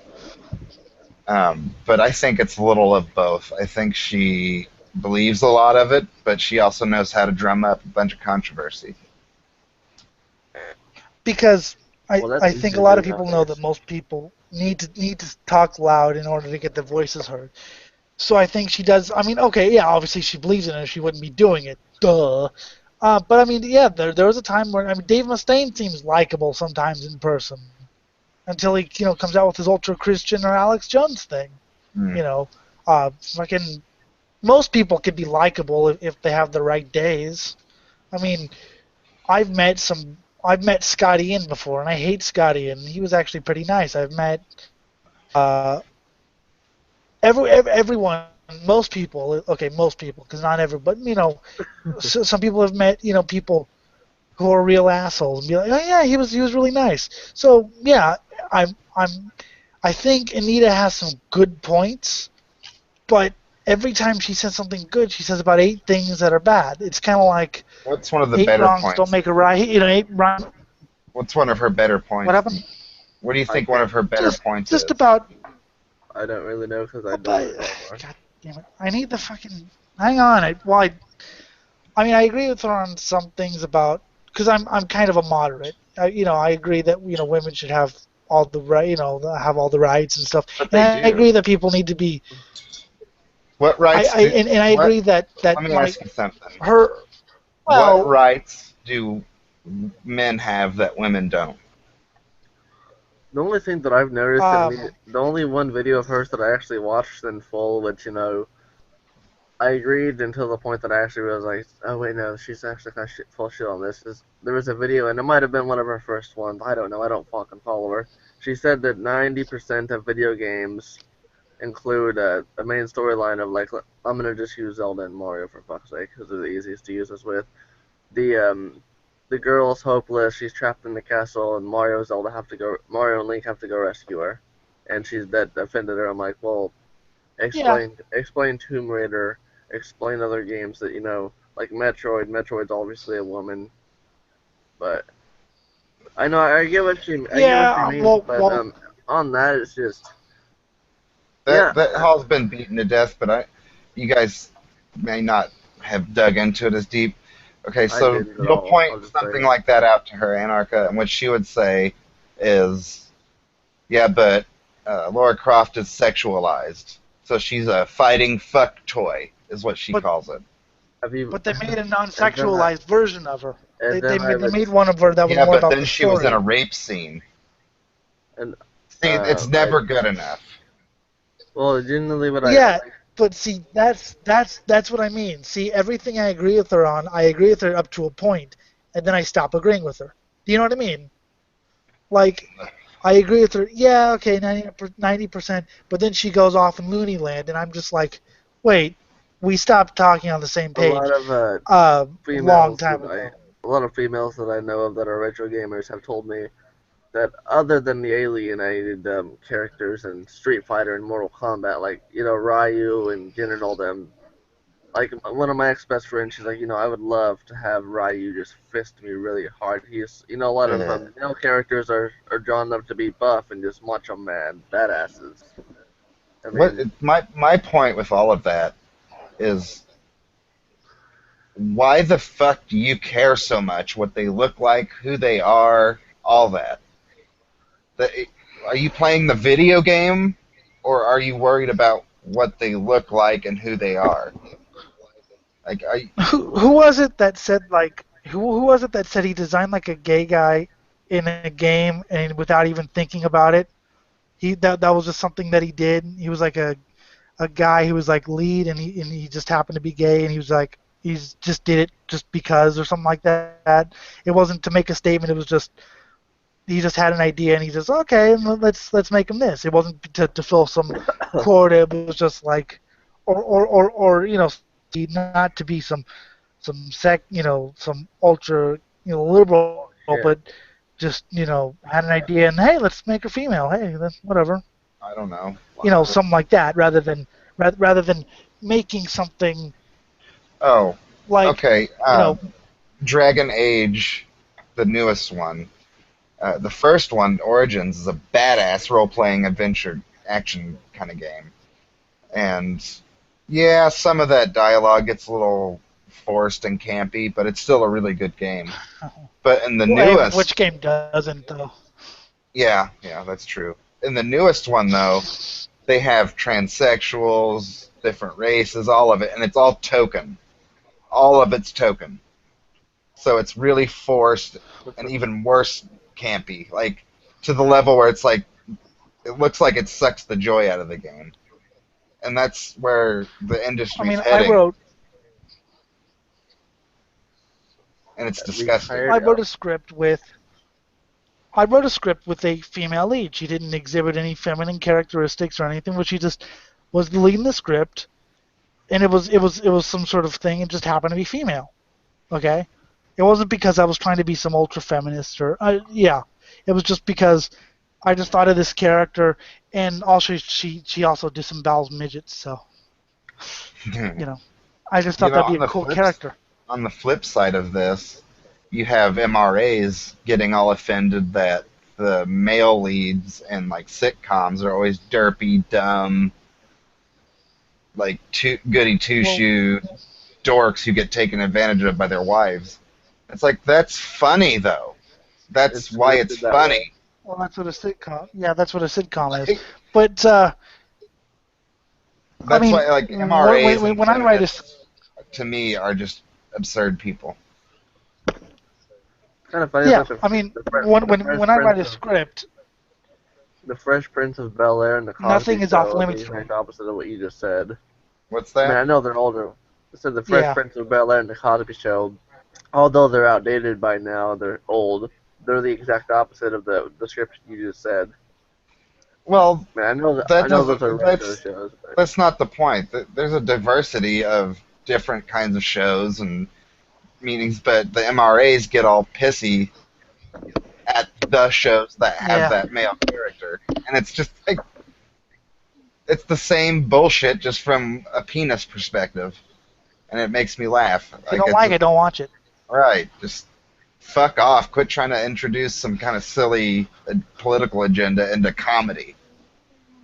But I think it's a little of both. I think she believes a lot of it, but she also knows how to drum up a bunch of controversy. Because Well, that's I easy think to a lot do of people know nowadays. that most people need to talk loud in order to get their voices heard. So I think she does. I mean, okay, yeah, obviously she believes in it, or she wouldn't be doing it. Duh. But I mean, yeah, there was a time where I mean, Dave Mustaine seems likable sometimes in person, until he comes out with his ultra Christian or Alex Jones thing. Hmm. Fucking most people can be likable if they have the right days. I mean, I've met Scott Ian before, and I hate Scott Ian. He was actually pretty nice. I've met uh, everyone, most people. Okay, most people, because not everybody. Some people have met people who are real assholes and be like, oh yeah, he was really nice. So yeah, I think Anita has some good points, but every time she says something good, she says about 8 things that are bad. It's kind of like What's one of the 8 better wrongs points? don't make a right. 8 wrongs. What's one of her better What points? happened? What do you think one of her better points Just is? about. I don't really know because I don't But, recall her. God damn it! I need the fucking. Hang on. I mean, I agree with her on some things about because I'm kind of a moderate. I agree that women should have all the right, have all the rights and stuff. But And they I do. agree that people need to be. What rights do? And I what, agree that let me ask you something. her. What Well, rights do men have that women don't? The only thing that I've noticed, um, the only one video of hers that I actually watched in full, which I agreed until the point that I actually realized, oh wait, no, she's actually kind of full shit on this. There was a video, and it might have been one of her first ones. I don't know. I don't fucking follow her. She said that 90% of video games include a main storyline of like, I'm gonna just use Zelda and Mario for fuck's sake, because they're the easiest to use this with. The girl's hopeless. She's trapped in the castle, and Mario and Link have to go rescue her, and that offended her. I'm like, well, yeah, explain Tomb Raider, explain other games that like Metroid. Metroid's obviously a woman, but I know I get what she yeah. means, Well, but on that it's just That hall's been beaten to death, but you guys may not have dug into it as deep. Okay, so didn't at you'll all. point I'll just something say. like that out to her, Anarcha, and what she would say is, yeah, but Laura Croft is sexualized, so she's a fighting fuck toy, is what she But- calls it. Have you? but they made a non-sexualized version of her. And They then I would, made one of her that was Yeah, more but about then the she was story. in a rape scene. and See, it's never good enough. well, generally what Yeah, but see, that's what I mean. See, everything I agree with her on, I agree with her up to a point, and then I stop agreeing with her. Do you know what I mean? Like, I agree with her. Yeah, okay, 90%, but then she goes off in Looney Land, and I'm just like, wait, we stopped talking on the same a page lot of a long females time that ago. a lot of females that I know of that are retro gamers have told me that other than the alienated characters in Street Fighter and Mortal Kombat, like Ryu and Jin and all them, like one of my ex-best friends, she's like, I would love to have Ryu just fist me really hard. He's, a lot of male characters are drawn up to be buff and just macho man badasses. I mean, My point with all of that is, why the fuck do you care so much what they look like, who they are, all that? Are you playing the video game, or are you worried about what they look like and who they are? Like Who was it that said like who was it that said he designed like a gay guy in a game and without even thinking about it? That was just something that he did. He was like a guy who was like lead and he just happened to be gay and he was like he's just did it just because or something like that. It wasn't to make a statement. It was just he just had an idea and he just okay let's make him this. It wasn't to fill some quota. It was just like or you know not to be some some ultra liberal, Yeah. but just had an idea and hey let's make her female. Hey then whatever. I don't know. Something like that rather than making something Oh, like okay. Dragon Age, the newest one. The first one, Origins, is a badass role-playing adventure action kind of game. And yeah, some of that dialogue gets a little forced and campy, but it's still a really good game. But in the newest, which game doesn't though? yeah, that's true. In the newest one though, they have transsexuals, different races, all of it, and it's all token. All of it's token. So it's really forced and even worse campy, like to the level where it's like it looks like it sucks the joy out of the game. And that's where the industry's heading. And it's disgusting. I wrote a script with a female lead. She didn't exhibit any feminine characteristics or anything, but she just was the lead in the script, and it was some sort of thing. It just happened to be female. Okay, it wasn't because I was trying to be some ultra feminist or it was just because I just thought of this character, and also she also disembowels midgets, so I just thought that'd be a cool character. On the flip side of this, you have MRAs getting all offended that the male leads in like sitcoms are always derpy, dumb, like goody two-shoe dorks who get taken advantage of by their wives. It's like that's funny though. That's why it's funny. Well, that's what a sitcom. Yeah, that's what a sitcom is. But that's why like MRAs when I write to me are just absurd people. Kind of funny. Yeah, when I write a script, The Fresh Prince of Bel-Air and the Cosby nothing is Show off limits is for me. the opposite of what you just said. What's I that? mean, I know they're older. I said The Fresh Prince of Bel-Air and the Cosby Show, although they're outdated by now, they're old. They're the exact opposite of the script you just said. Well, I mean, I know those are regular shows. But that's not the point. There's a diversity of different kinds of shows and meanings, but the MRAs get all pissy at the shows that have that male character, and it's just like it's the same bullshit just from a penis perspective, and it makes me laugh. If you don't like it, don't watch it. Right, just fuck off. Quit trying to introduce some kind of silly political agenda into comedy.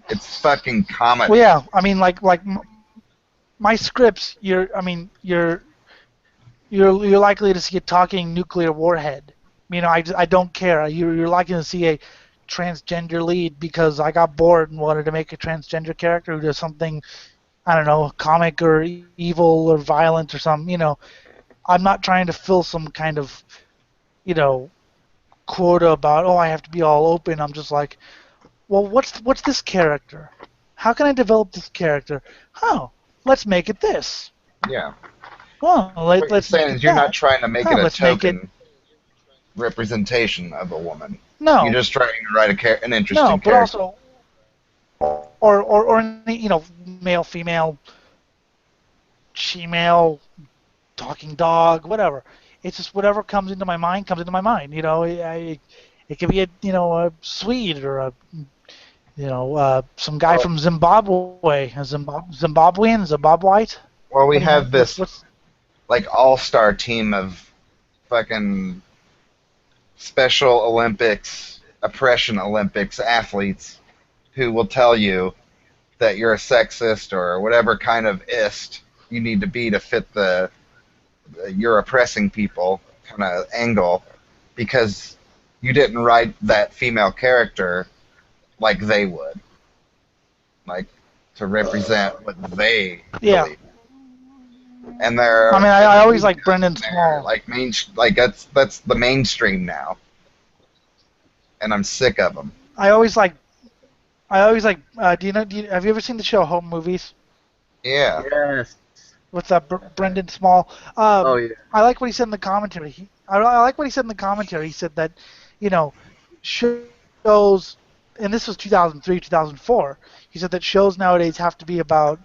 It's fucking comedy. Well, yeah, I mean, like my scripts, you're likely to see a talking nuclear warhead. I don't care. You're likely to see a transgender lead because I got bored and wanted to make a transgender character who does something, I don't know, comic or evil or violent or something. I'm not trying to fill some kind of, quota about I have to be all open. I'm just like, well, what's this character? How can I develop this character? Oh, let's make it this. Yeah. Well, what you're saying is you're not trying to make it a token representation of a woman. No. You're just trying to write an interesting character. No, but character. Also, or male, female, she-male, talking dog, whatever. It's just whatever comes into my mind comes into my mind. It could be a Swede or some guy from Zimbabwe, a Zimbabwean, Zimbabweite. Well, we have this like all-star team of fucking Special Olympics, Oppression Olympics athletes who will tell you that you're a sexist or whatever kind of ist you need to be to fit the you're oppressing people kind of angle because you didn't write that female character like they would, like to represent what they believe. And they're. I mean, I always like Brendan they're Small. like that's the mainstream now, and I'm sick of them. I always like. Have you ever seen the show Home Movies Yeah. Yes. with Brendan Small? Oh yeah. I like what he said in the commentary. I like what he said in the commentary. He said that, you know, shows, and this was 2003, 2004. He said that shows nowadays have to be about,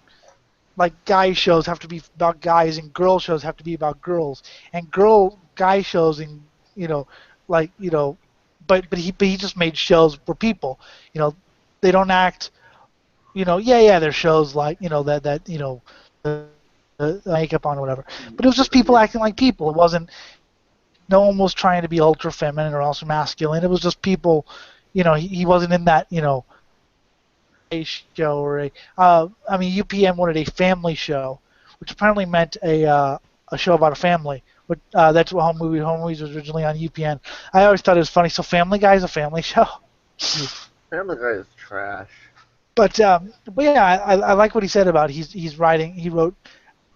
like, guy shows have to be about guys, and girl shows have to be about girls, and guy shows, and but he just made shows for people. They don't act. There's shows like the makeup on or whatever, but it was just people acting like people. It wasn't. No one was trying to be ultra feminine or also masculine. It was just people. He wasn't in that a show or UPN wanted a family show, which apparently meant a show about a family. But that's what Home Movies was originally on UPN. I always thought it was funny. So Family Guy is a family show. Family Guy is trash. But yeah, I like what he said about he wrote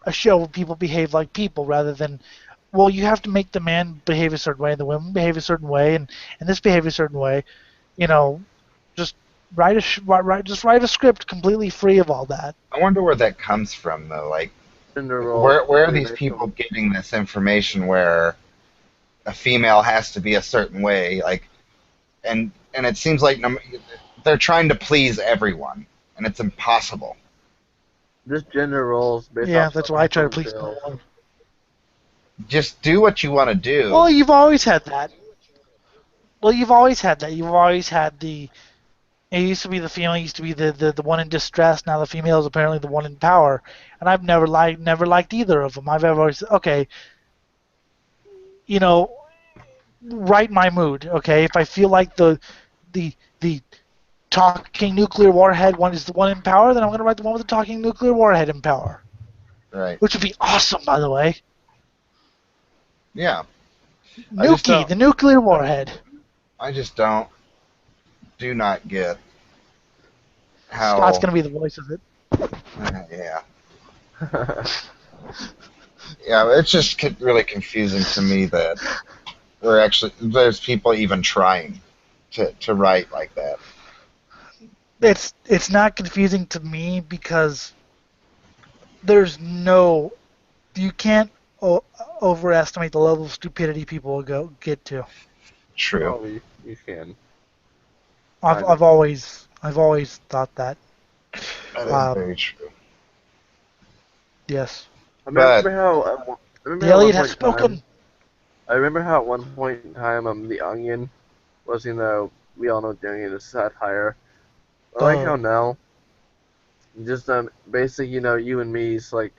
a show where people behave like people rather than, well, you have to make the man behave a certain way and the women behave a certain way and this behave a certain way. Just write a script completely free of all that. I wonder where that comes from, though. Like, Cinderella. where are these people getting this information where a female has to be a certain way? Like, and it seems like they're trying to please everyone, and it's impossible. Just gender roles. Yeah, that's why I try to please no one. Just do what you want to do. Well, you've always had that. You've always had the. It used to be the female used to be the one in distress. Now the female is apparently the one in power, and I've never liked either of them. I've always said, okay, right my mood. Okay, if I feel like the talking nuclear warhead one is the one in power, then I'm going to write the one with the talking nuclear warhead in power. Right. Which would be awesome, by the way. Yeah. Nuki, the nuclear warhead. I just do not get how. Scott's going to be the voice of it. Yeah. Yeah, it's just really confusing to me that there's people even trying to write like that. It's not confusing to me because you can't overestimate the level of stupidity people will get to. True. Oh, you can. I've always thought that. That is very true. Yes. I remember how The Elliot has spoken. I remember how at one point in time The Onion was, we all know The Onion is satire. I like how now, just basically, you and me, it's like,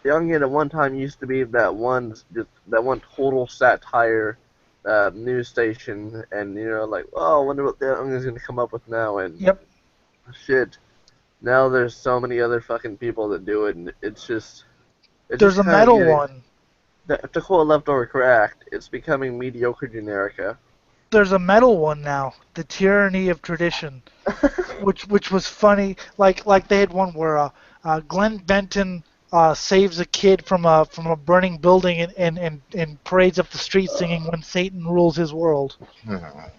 The Onion at one time used to be that one total satire news station, and like, oh, I wonder what The Onion's gonna come up with now, and Yep. shit. Now there's so many other fucking people that do it, and it's just. There's a metal one. To quote Leftover Cracked, it's becoming mediocre generica. There's a metal one now, The Tyranny of Tradition, which was funny. Like they had one where Glenn Benton saves a kid from a burning building and parades up the street singing "When Satan Rules His World." Yeah,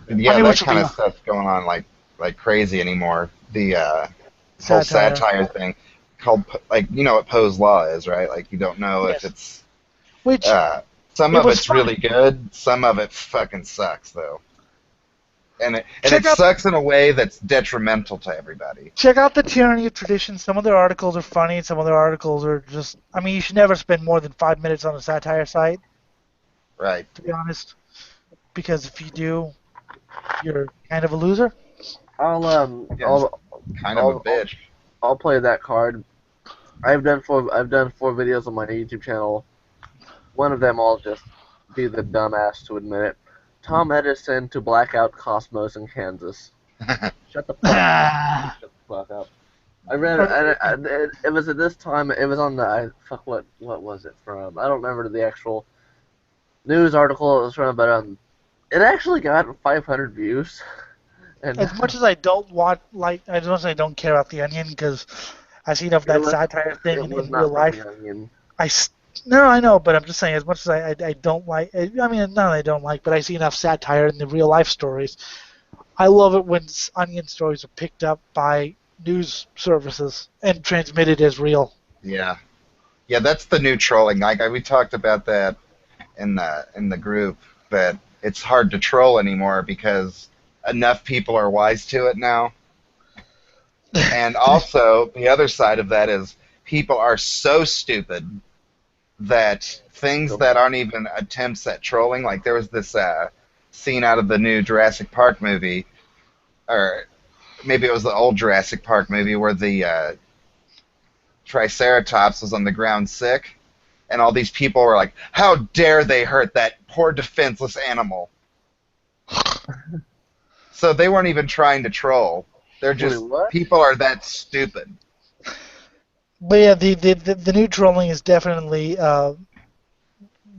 that kind of stuff's going on like crazy anymore. The whole satire thing called, like, what Poe's Law is, right? Like, you don't know if it's some of it's really good, some of it fucking sucks though, and it sucks in a way that's detrimental to everybody. Check out The Tyranny of Tradition. Some of their articles are funny, and some of their articles are just. I mean, you should never spend more than 5 minutes on a satire site. Right. To be honest, because if you do, you're kind of a loser. Kind of a bitch. I'll play that card. I've done four videos on my YouTube channel. One of them I'll just be the dumbass to admit it. Tom Edison to blackout Cosmos in Kansas. Shut the fuck up. Shut the fuck up. I read it. It was at this time. It was on the what was it from? I don't remember the actual news article it was from, but it actually got 500 views. And as much as I don't want, as much as I don't care about The Onion, because I've seen enough of It that was- satire thing It in was real not life. from the Onion. No, I know, but I'm just saying, as much as I don't like, I mean, not that I don't like, but I see enough satire in the real life stories. I love it when Onion stories are picked up by news services and transmitted as real. Yeah. Yeah, that's the new trolling. Like we talked about that in the group, that it's hard to troll anymore because enough people are wise to it now. And also, the other side of that is people are so stupid that things that aren't even attempts at trolling, like there was this scene out of the new Jurassic Park movie, or maybe it was the old Jurassic Park movie where the Triceratops was on the ground sick, and all these people were like, how dare they hurt that poor defenseless animal? So they weren't even trying to troll. They're just, Wait, what? people are that stupid. But yeah, the new trolling is definitely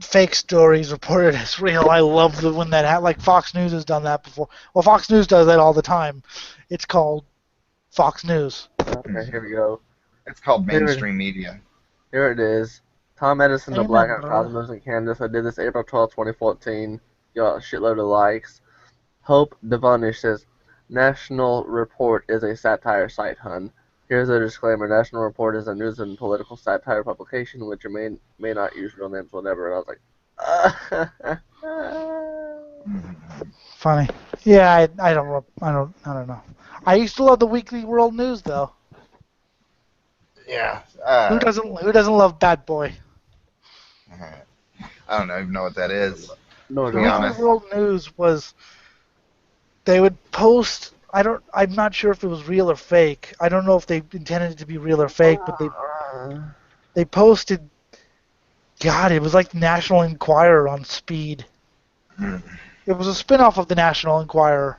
fake stories reported as real. I love when that like Fox News has done that before. Well, Fox News does that all the time. It's called Fox News. Okay, here we go. It's called mainstream media. Here it is. Tom Edison, the Amen, Blackout brother. Cosmos in Canada. So I did this April 12, 2014. Got a shitload of likes. Hope Devonish says, National Report is a satire site, hun. Here's a disclaimer. National Report is a news and political satire publication which may not use real names, whatever. And I was like, Funny. Yeah, I don't know. I used to love the Weekly World News though. Yeah. Who doesn't love Bad Boy? I don't even know what that is. No, To be no. honest. Weekly World News was they would post. I'm not sure if it was real or fake. I don't know if they intended it to be real or fake, but they posted. God, it was like the National Enquirer on speed. It was a spin-off of the National Enquirer.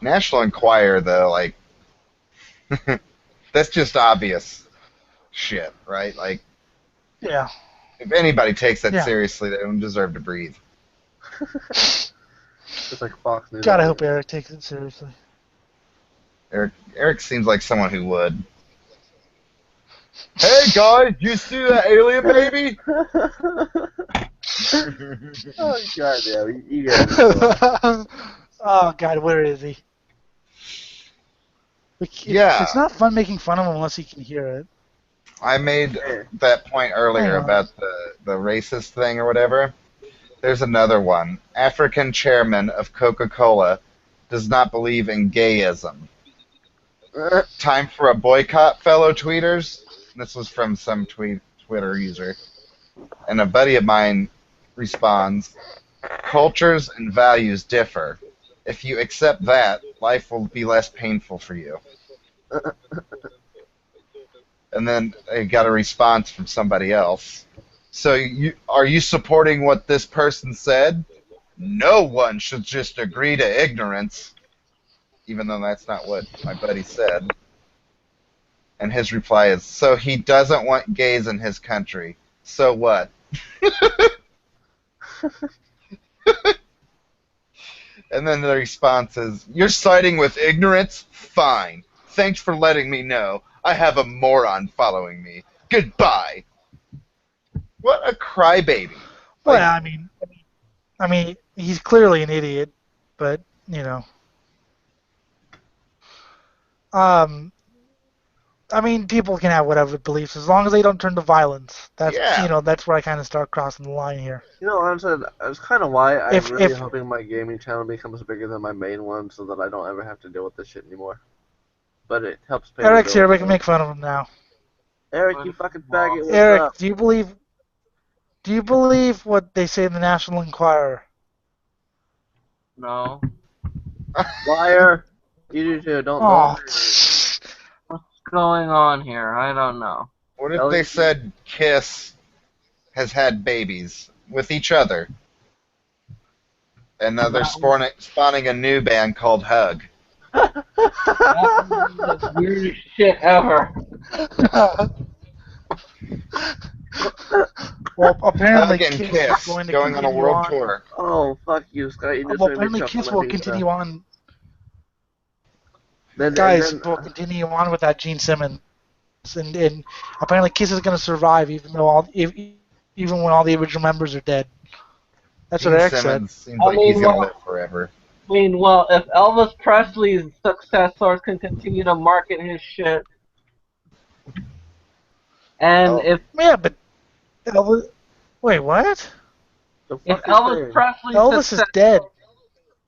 National Enquirer, though, like, that's just obvious shit, right? Like, Yeah. if anybody takes that Yeah. seriously, they don't deserve to breathe. It's like Fox News. God, I hope Eric takes it seriously. Eric seems like someone who would. Hey guys, you see that alien baby? Oh, God, yeah. You guys. Oh God, where is he? Yeah. It's not fun making fun of him unless he can hear it. I made that point earlier Hang on. about the racist thing or whatever. There's another one. African chairman of Coca-Cola does not believe in gayism. Time for a boycott, fellow tweeters. This was from some Twitter user. And a buddy of mine responds, cultures and values differ. If you accept that, life will be less painful for you. And then I got a response from somebody else. So are you supporting what this person said? No one should just agree to ignorance. Even though that's not what my buddy said. And his reply is, so he doesn't want gays in his country. So what? And then the response is, you're siding with ignorance? Fine. Thanks for letting me know. I have a moron following me. Goodbye. What a crybaby. Well, I mean, he's clearly an idiot, but you know. I mean, people can have whatever beliefs as long as they don't turn to violence. That's Yeah. that's where I kind of start crossing the line here. You know, honestly, that's kind of why I'm If- really if- hoping my gaming channel becomes bigger than my main one, so that I don't ever have to deal with this shit anymore. But it helps pay the Eric's here. bills, We can so- make fun of him now. Eric, you fucking faggot. What's Eric, up? do you believe what they say in the National Enquirer? No. Liar. You do too. Don't. Oh, What's going on here? I don't know. What if Ellie- they said Kiss has had babies with each other? And now they're spawning a new band called Hug. That's the weirdest shit ever. well, apparently Hug and Kiss Kiss is going to going on a continue world on. tour. Oh, fuck you, Scott. You just Well, made me apparently choke Kiss on my will pizza. continue on. Then, Guys, then, will continue on with that Gene Simmons and apparently Kiss is going to survive even when all the original members are dead. That's what Gene Eric said. Simmons seems I like he's mean, gonna well- live forever. I mean, well, if Elvis Presley's successors can continue to market his shit, and Oh. if Yeah, but Elvis. Wait, what? The if fuck is Elvis saying? Presley's Elvis is successor, dead.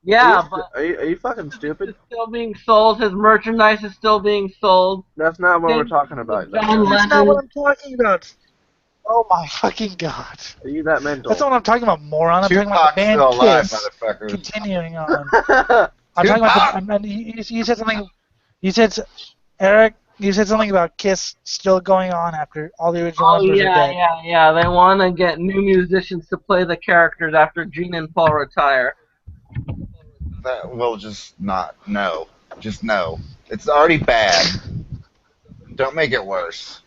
yeah, are but you fucking stupid? it's still being sold. His merchandise is still being sold. That's not what we're Then talking about. John That's not what Lennon. I'm talking about. Oh my fucking god. Are you that mental? That's not what I'm talking about, moron. I'm talking about Tupac's the band still alive, Kiss motherfuckers. continuing on. I'm talking about you said something. Eric. You said something about Kiss still going on after all the original Oh members are yeah, dead. yeah. They want to get new musicians to play the characters after Gene and Paul retire. That will just not. No. Just no. It's already bad. Don't make it worse.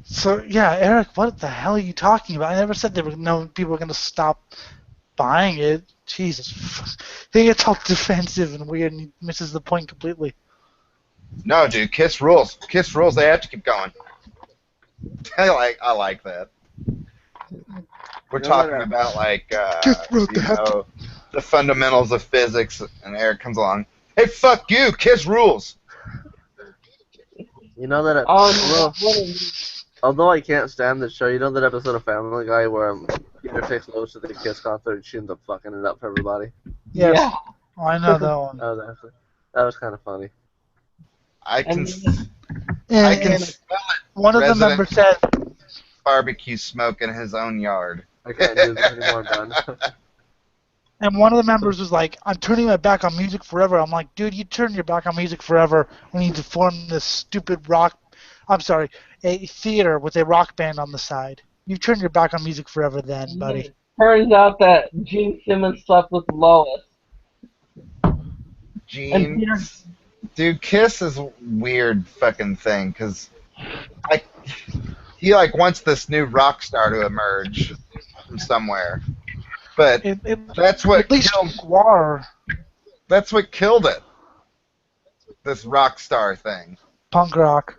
So yeah, Eric, what the hell are you talking about? I never said people were going to stop buying it. Jesus, he gets all defensive and weird, and he misses the point completely. No, dude. Kiss rules. Kiss rules. They have to keep going. I like that. We're talking about the fundamentals of physics, and Eric comes along. Hey, fuck you. Kiss rules. You know that. Although I can't stand the show, you know that episode of Family Guy where Peter takes Lois to the Kiss concert and she ends up fucking it up for everybody? Yes. Yeah. Oh, I know that one. That was kind of funny. I can And smell it. one of the Resident- members said, Barbecue smoke in his own yard. I can't do this anymore, I'm done. and one of the members was like, "I'm turning my back on music forever." I'm like, dude, you turn your back on music forever when you form this stupid a theater with a rock band on the side. You turn your back on music forever then, buddy. Turns out that Gene Simmons slept with Lois. And Gene, Peter, dude, Kiss is a weird fucking thing because he wants this new rock star to emerge from somewhere, but that's what At least killed. Guar, That's what killed it. This rock star thing. punk rock.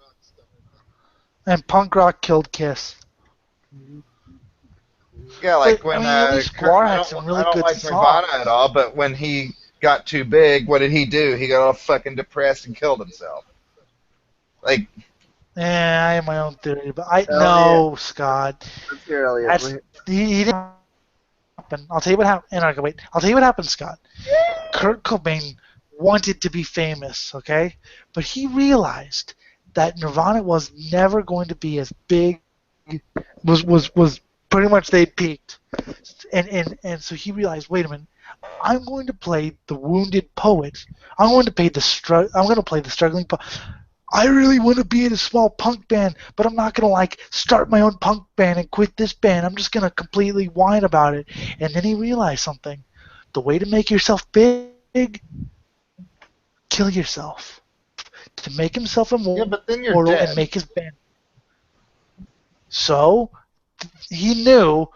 And punk rock killed Kiss. Yeah, like But, when at least Guar had I some don't, really I don't good like songs. Nirvana at all, but when he got too big, what did he do? He got all fucking depressed and killed himself. Like, I have my own theory, but I Oh, know, Scott. Let's hear Elliot. That's, he didn't happen. I'll tell you what happened. I'll tell you what happened, Scott. Kurt Cobain wanted to be famous, okay? But he realized that Nirvana was never going to be as big. Was pretty much they'd peaked, and so he realized, wait a minute, I'm going to play the wounded poet. I'm going to play the struggling poet. I really want to be in a small punk band, but I'm not going to start my own punk band and quit this band. I'm just going to completely whine about it. And then he realized something. The way to make yourself big, kill yourself. To make himself immortal but then you're dead. and make his band. So he knew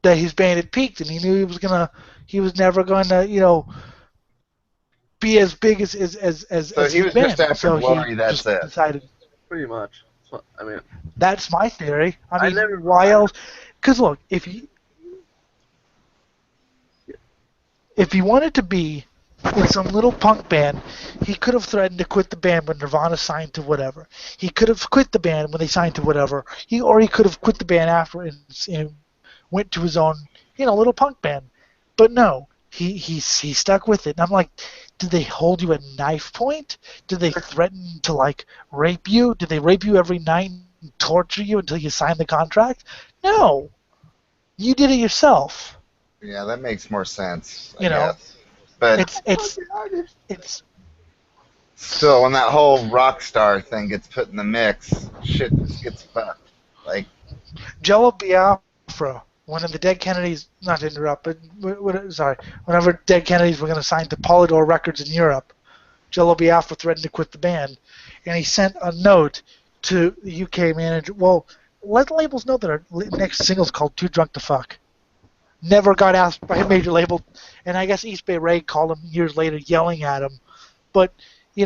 that his band had peaked, and he knew he was never gonna, be as big as So as he was band. just after So glory, he that's just it. decided. Pretty much. So, I mean, That's my theory. I mean, never- why else? Because look, if he wanted to be in some little punk band, he could have threatened to quit the band when Nirvana signed to whatever. He could have quit the band when they signed to whatever. He could have quit the band after and went to his own, little punk band. But no, he stuck with it. And I'm like, did they hold you at knife point? Did they threaten to rape you? Did they rape you every night and torture you until you signed the contract? No, you did it yourself. Yeah, that makes more sense. I You know, guess. But It's still, when that whole rock star thing gets put in the mix, shit just gets fucked. Like, Jello Biafra. One of the Dead Kennedys, not to interrupt, but whenever Dead Kennedys were going to sign to Polydor Records in Europe, Jello Biafra threatened to quit the band, and he sent a note to the UK manager. Well, let the labels know that our next single's called "Too Drunk to Fuck." Never got asked by a major label, and I guess East Bay Ray called him years later, yelling at him. But he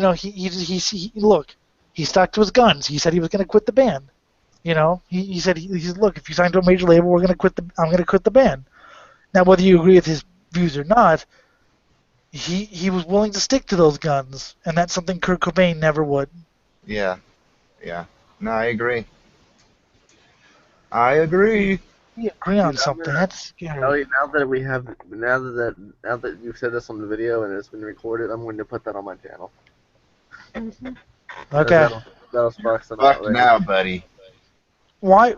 look, He stuck to his guns. He said he was going to quit the band. You know, he said, look, if you sign to a major label, I'm going to quit the band. Now, whether you agree with his views or not, he was willing to stick to those guns, and that's something Kurt Cobain never would. Yeah. Yeah. No, I agree. I agree. We agree on Dude, something. That's scary. Elliot, now that you've said this on the video and it's been recorded, I'm going to put that on my channel. Okay. That'll spark some Fuck outrage. now, buddy. Why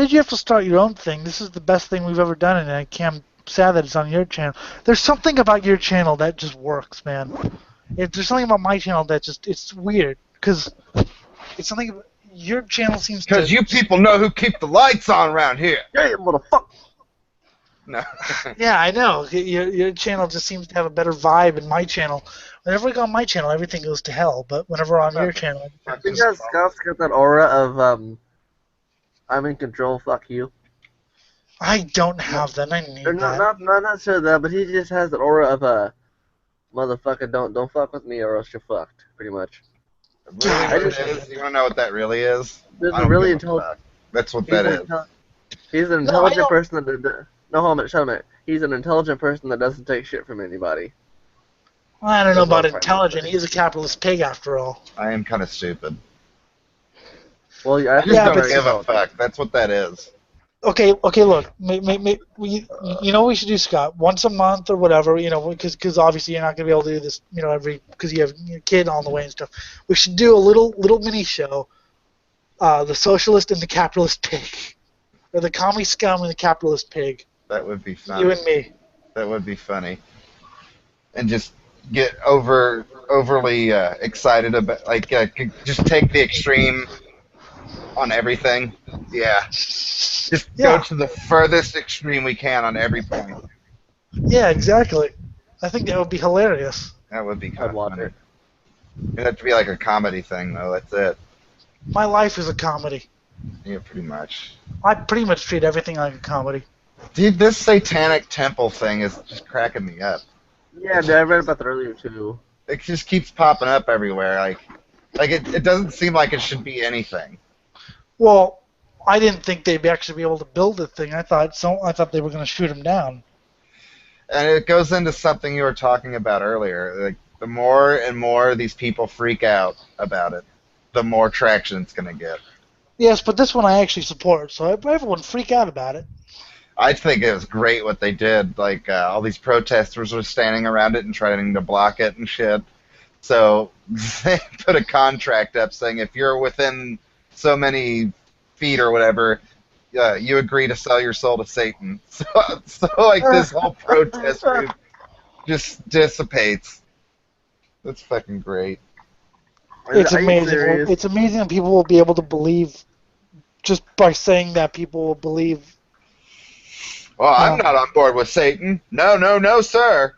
did you have to start your own thing? This is the best thing we've ever done, and I'm sad that it's on your channel. There's something about your channel that just works, man. There's something about my channel that it's weird, because it's something about, your channel seems to... Because you people know who keep the lights on around here. Yeah, you motherfucker. No. Yeah, I know. Your channel just seems to have a better vibe than my channel. Whenever I go on my channel, everything goes to hell, but whenever on your channel... I think that Scott's got that aura of, I'm in control, fuck you. I don't have that. I need Or that. not necessarily that, but he just has that aura of, motherfucker, don't fuck with me or else you're fucked, pretty much. Really, I what just- it is? You want to know what that really is? There's I a don't really give a intelligent... fuck. That's what that is. He's an No, I intelligent don't- person that... No, hold on, shut up. He's an intelligent person that doesn't take shit from anybody. I don't know about That's all intelligent. He's a capitalist pig, after all. I am kind of stupid. Well, I just Yeah, don't but- give a fuck. That's what that is. Okay, look. You know what we should do, Scott? Once a month or whatever, you know, because obviously you're not going to be able to do this, you know, because you have your kid on the way and stuff. We should do a little mini show, the socialist and the capitalist pig, or the commie scum and the capitalist pig. That would be funny. You and me. That would be funny. And just get overly excited about, like, just take the extreme on everything. Yeah. Just Yeah. go to the furthest extreme we can on every point. Yeah, exactly. I think that would be hilarious. That would be kind I'd of watch funny. it. It'd have to be like a comedy thing, though. That's it. My life is a comedy. Yeah, pretty much. I pretty much treat everything like a comedy. Dude, this satanic temple thing is just cracking me up. Yeah, dude, I read about that earlier, too. It just keeps popping up everywhere. Like it doesn't seem like it should be anything. Well, I didn't think they'd actually be able to build the thing. I thought they were going to shoot him down. And it goes into something you were talking about earlier. Like, the more and more these people freak out about it, the more traction it's going to get. Yes, but this one I actually support, so everyone freak out about it. I think it was great what they did. Like, all these protesters were standing around it and trying to block it and shit. So they put a contract up saying if you're within so many feet or whatever, you agree to sell your soul to Satan. So like this whole protest group just dissipates. That's fucking great. It's Are you amazing. serious? It's amazing that people will be able to believe just by saying that. People will believe. Well, I'm not on board with Satan. No, sir.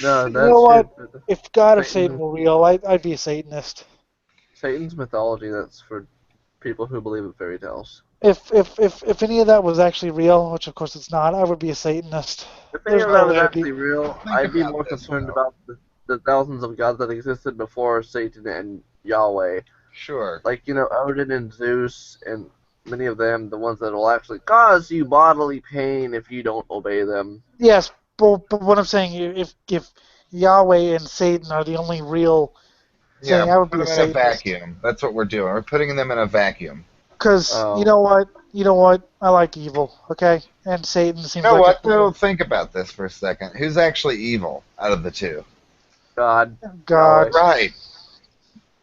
No, that's know what? true. If God or Satan- Satan were real, I'd be a Satanist. Satan's mythology, that's for people who believe in fairy tales. If any of that was actually real, which of course it's not, I would be a Satanist. If any There's of no that was way I'd actually be- real, Think I'd be about more this, concerned though. about the thousands of gods that existed before Satan and Yahweh. Sure. Like, you know, Odin and Zeus and many of them, the ones that will actually cause you bodily pain if you don't obey them. Yes, but what I'm saying, if Yahweh and Satan are the only real Yeah, thing, I would put be a them in a Satanist. vacuum. That's what we're doing. We're putting them in a vacuum. Because Oh. you know what, I like evil, okay, and Satan seems You know like what, a- though? Think about this for a second. Who's actually evil out of the two? God. God. Right.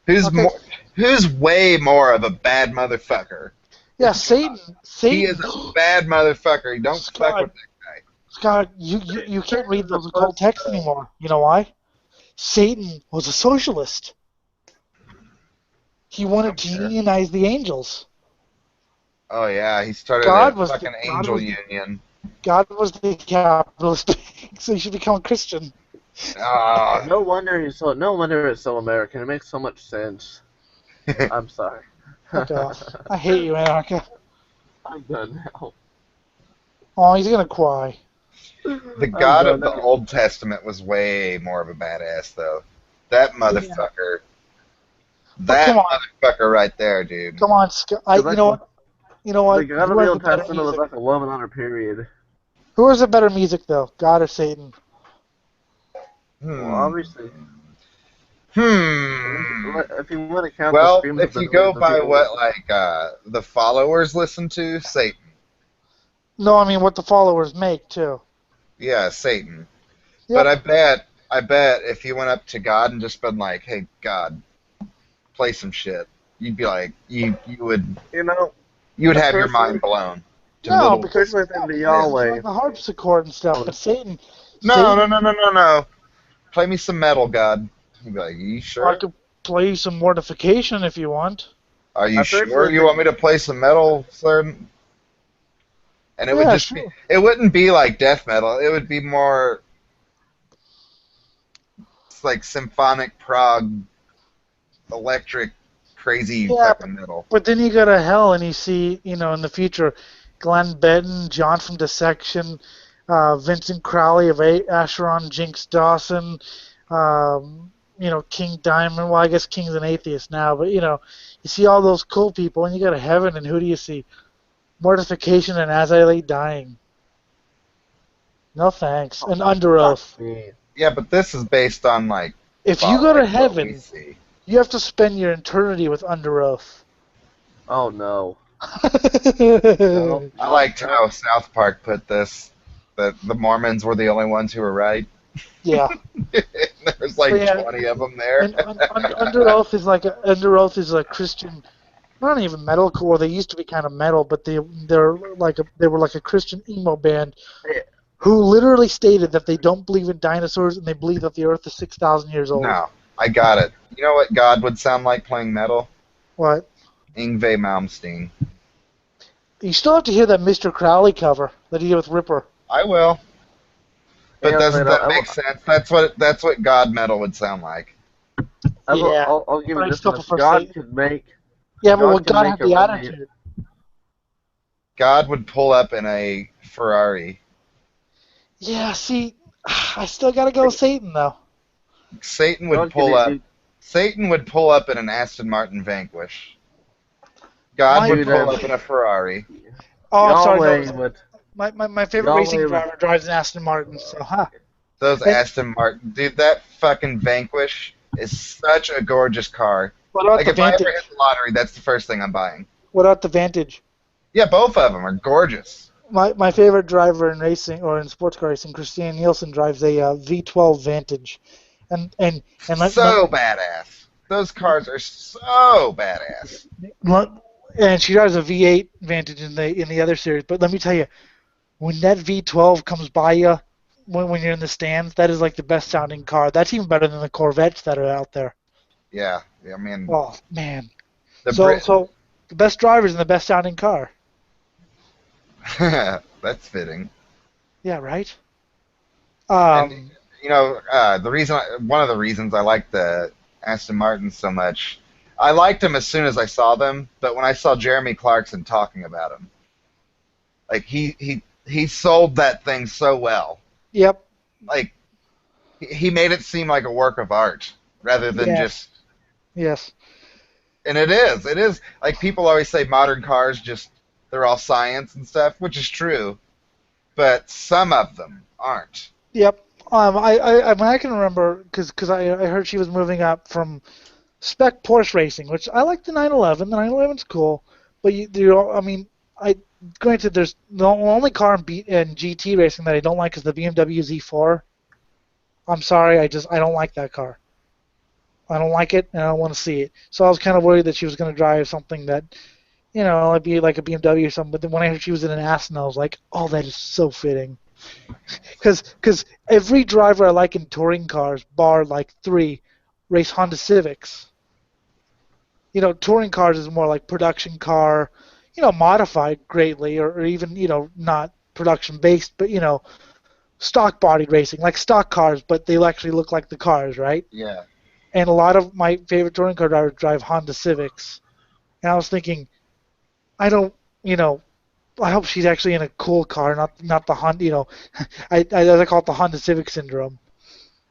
Who's Okay. more? Who's way more of a bad motherfucker? Yeah, Satan. He is a bad motherfucker. You don't fuck Scott. with that Scott, you can't read those occult texts anymore. You know why? Satan was a socialist. He wanted to Okay. unionize the angels. guy. Oh yeah, he started God a was fucking the- God angel was- union. God was the capitalist, so he should become a Christian. Ah, No wonder it's so American. It makes so much sense. I'm sorry. Fuck off. I hate you, Anarcha. I'm done now. Oh, he's gonna cry. the God done of the now. Old Testament was way more of a badass, though. That motherfucker. That come on. motherfucker right there, dude. Come on, you know what? You know what? The God of Who the has the Old better Testament was music? like a woman on her period. Who has the better music though? God or Satan? Well, obviously, Hmm. if you want to count the Well, streams of if the you go millions of by people, what the followers listen to, Satan. No, I mean what the followers make too. Yeah, Satan. Yep. But I bet if you went up to God and just been like, "Hey, God, play some shit," you'd be like, you would you know, have your personally, mind blown to No, little. because personally, I think the it's Yahweh. like the harpsichord and stuff. But Satan, No, Satan, no. Play me some metal, God. You'd be like, you I sure? could play some mortification if you want. Are you I sure personally you think- want me to play some metal, sir? And it would Yeah, just sure. be, it wouldn't be like death metal. It would be more it's like symphonic prog, electric, crazy Yeah, fucking metal. but then you go to hell and you see, in the future, Glenn Benton, John from Dissection, Vincent Crowley of Acheron, Jinx Dawson, King Diamond. Well, I guess King's an atheist now, but you see all those cool people, and you go to heaven, and who do you see? Mortification and As I Lay Dying. No thanks. And Under Oath. Yeah, but this is based on like. If you go to what we heaven, see. you have to spend your eternity with Under Oath. Oh no. I liked how South Park put this. That the Mormons were the only ones who were right. Yeah. There's like Yeah. 20 of them there. And Under Oath is like a Christian, not even metalcore. They used to be kind of metal, but they were like a Christian emo band who literally stated that they don't believe in dinosaurs and they believe that the Earth is 6,000 years old. No, I got it. You know what God would sound like playing metal? What? Yngwie Malmsteen. You still have to hear that Mr. Crowley cover that he did with Ripper. I will. But Yeah, doesn't but that make sense? That's what God metal would sound like. Yeah. I'll give But I you this still much. prefer God Satan. could make. Yeah, but God what can God make had a the remedy. attitude. God would pull up in a Ferrari. Yeah, see, I still gotta go with Satan though. Satan would God pull can up. do- Satan would pull up in an Aston Martin Vanquish. God My- would pull up in a Ferrari. Oh, I'm sorry. Yahweh No, would. my favorite Yahweh racing would- driver drives an Aston Martin. So, Those Hey. Aston Martin, dude, that fucking Vanquish is such a gorgeous car. What about Like the if I ever Vantage? hit the lottery, that's the first thing I'm buying. What about the Vantage? Yeah, both of them are gorgeous. My favorite driver in racing or in sports car racing, Christine Nielsen, drives a V12 Vantage, and Badass. Those cars are so badass. and she drives a V8 Vantage in the other series. But let me tell you, when that V12 comes by you, when you're in the stands, that is like the best sounding car. That's even better than the Corvettes that are out there. Yeah, I mean, Oh man. the So the best driver's in the best sounding car. that's fitting. Yeah, right. And, one of the reasons I like the Aston Martin so much, I liked them as soon as I saw them, but when I saw Jeremy Clarkson talking about them, like he sold that thing so well. Yep. Like he made it seem like a work of art rather than just. Yes. And it is like people always say modern cars they're all science and stuff, which is true, but some of them aren't. Yep. I can remember because I heard she was moving up from spec Porsche racing, which I like the 911. The 911's cool, but granted, there's the only car in GT racing that I don't like is the BMW Z4. I'm sorry, I don't like that car. I don't like it, and I don't want to see it. So I was kind of worried that she was going to drive something that, it'd be like a BMW or something. But then when I heard she was in an Aston, I was like, oh, that is so fitting. Because every driver I like in touring cars, bar like 3, race Honda Civics. Touring cars is more like production car, modified greatly, or even, not production based, but, stock bodied racing, like stock cars, but they actually look like the cars, right? Yeah. And a lot of my favorite touring car drivers drive Honda Civics. And I was thinking, I hope she's actually in a cool car, not the Honda, I call it the Honda Civic syndrome.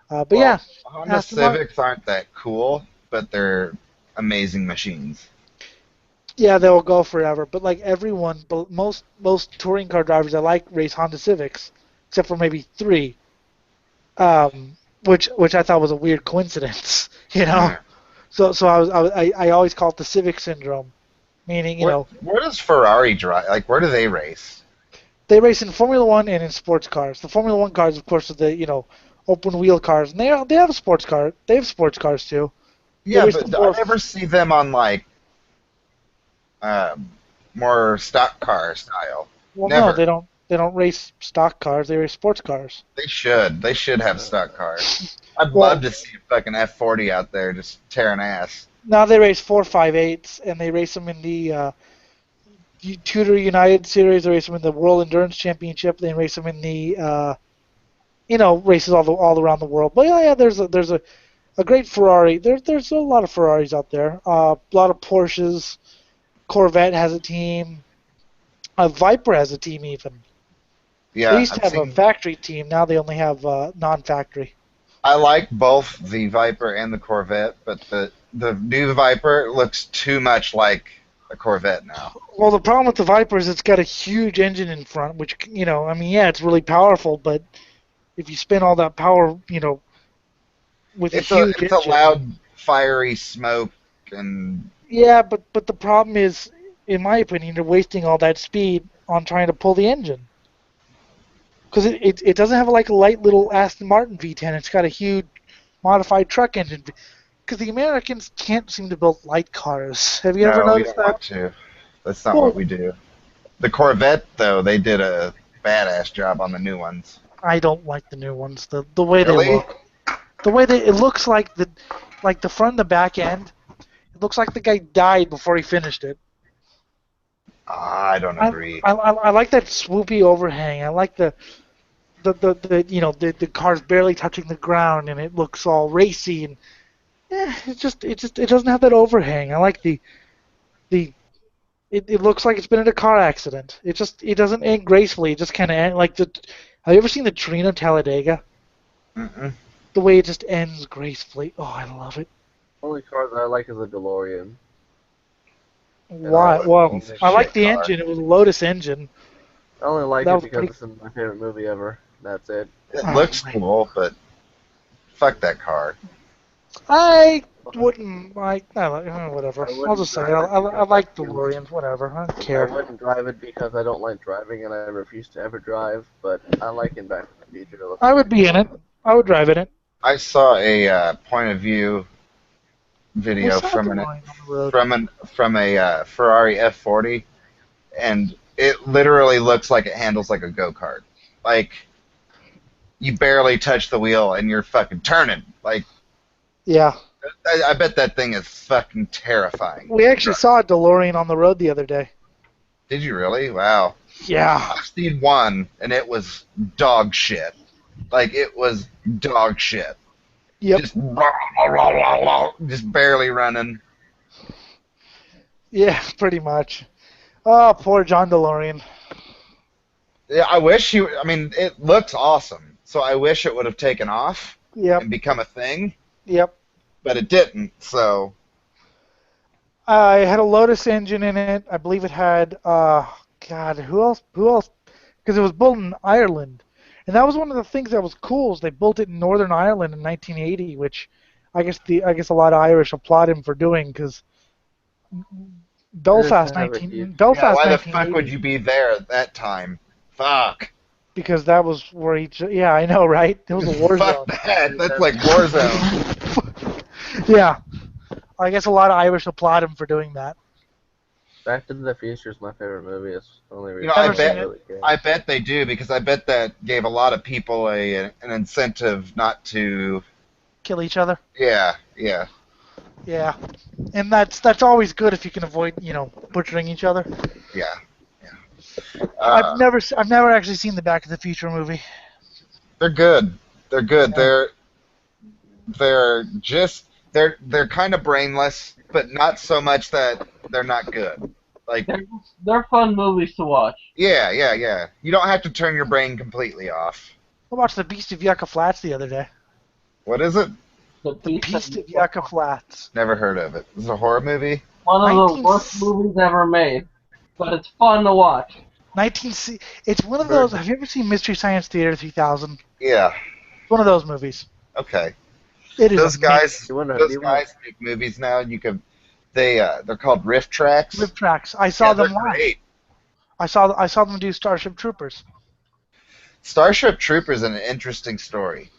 Honda Civics aren't that cool, but they're amazing machines. Yeah, they will go forever. But like everyone, but most touring car drivers I like race Honda Civics, except for maybe 3, which I thought was a weird coincidence. You know, Yeah. so I always call it the Civic syndrome, meaning Where does Ferrari drive? Like, where do they race? they race in Formula One and in sports cars. The Formula One cars, of course, are the open wheel cars, and they have a sports car. They have sports cars too. Yeah, race but the I more- never see them on like more stock car style. Well, Never. no, they don't. They don't race stock cars. They race sports cars. They should. They should have stock cars. I'd Well- love to see a fucking F40 out there just tearing ass. Now they race 458s, and they race them in the Tudor United Series. They race them in the World Endurance Championship. They race them in the races all around the world. But yeah, there's a great Ferrari. There's a lot of Ferraris out there. A lot of Porsches. Corvette has a team. Viper has a team even. Yeah, They used to I've have a seen- factory team. Now they only have non-factory. I like both the Viper and the Corvette, but the new Viper looks too much like a Corvette now. Well, the problem with the Viper is it's got a huge engine in front, which, it's really powerful, but if you spin all that power, with It's a a huge it's a engine. loud, fiery smoke, and Yeah, but the problem is, in my opinion, you're wasting all that speed on trying to pull the engine. Because it doesn't have like a light little Aston Martin V10. It's got a huge modified truck engine. Because the Americans can't seem to build light cars. Have you ever no, we noticed don't that? want to. That's not Well- what we do. The Corvette, though, they did a badass job on the new ones. I don't like the new ones. The way Really? they look. The way it looks like the front and the back end. It looks like the guy died before he finished it. I don't agree. I like that swoopy overhang. I like the car's barely touching the ground and it looks all racy and it doesn't have that overhang. I like it looks like it's been in a car accident. It doesn't end gracefully. It just kind of end like the. Have you ever seen the Torino Talladega? Mm-mm. The way it just ends gracefully. Oh, I love it. Only car that I like is a DeLorean. Why? I Well, love this I like shit the car. engine. It was a Lotus engine. I only like That it was because pretty- it's in my favorite movie ever. That's it. It Oh, looks my- cool, but fuck that car. I wouldn't like. Whatever. I wouldn't I'll just say drive it I because like I feel- DeLoreans. Whatever. I don't I care. wouldn't drive it because I don't like driving and I refuse to ever drive, but I like in Back to the Future. It looks I would be in it. I would drive in it. I saw a point of view video What's that from line an on the road? from a Ferrari F40, and it literally looks like it handles like a go-kart. Like you barely touch the wheel and you're fucking turning. Like Yeah. I bet that thing is fucking terrifying. We actually saw a DeLorean on the road the other day. Did you really? Wow. Yeah. I've seen one and it was dog shit. Like it was dog shit. Yep. Just barely running. Yeah, pretty much. Oh, poor John DeLorean. Yeah, I wish you. I mean, it looks awesome. So I wish it would have taken off Yep. and become a thing, Yep. but it didn't. So I had a Lotus engine in it. I believe it had. God, who else? Who else? Because it was built in Ireland, and that was one of the things that was cool. Is they built it in Northern Ireland in 1980, which I guess a lot of Irish applaud him for doing because Belfast have a 19 huge- Belfast yeah, why the 1980, fuck would you be there at that time? Fuck. because that was where he. Yeah, I know, right? It was a war zone. Fuck that. That's like war zone. Yeah, I guess a lot of Irish applaud him for doing that. Back to the Future is my favorite movie. It's the only reason. You know, I Never seen bet. it. really good. I bet they do because I bet that gave a lot of people an incentive not to. Kill each other. Yeah. Yeah, and that's always good if you can avoid butchering each other. Yeah. I've never actually seen the Back to the Future movie. They're good. They're good. Yeah. They're kind of brainless, but not so much that they're not good. Like, They're fun movies to watch. yeah. You don't have to turn your brain completely off. I watched The Beast of Yucca Flats the other day. What is it? The The Beast of Yucca Flats. Never heard of it. Is it a horror movie? One of 19 the worst movies ever made, but it's fun to watch. 19. It's one of those. Have you ever seen Mystery Science Theater 3000? Yeah. It's one of those movies. Okay. It is Those amazing. guys, You wanna- those you wanna- guys make movies now. They're called riff tracks. Rip Tracks. I saw Yeah, them they're live. great. I saw them do Starship Troopers. Starship Troopers is an interesting story.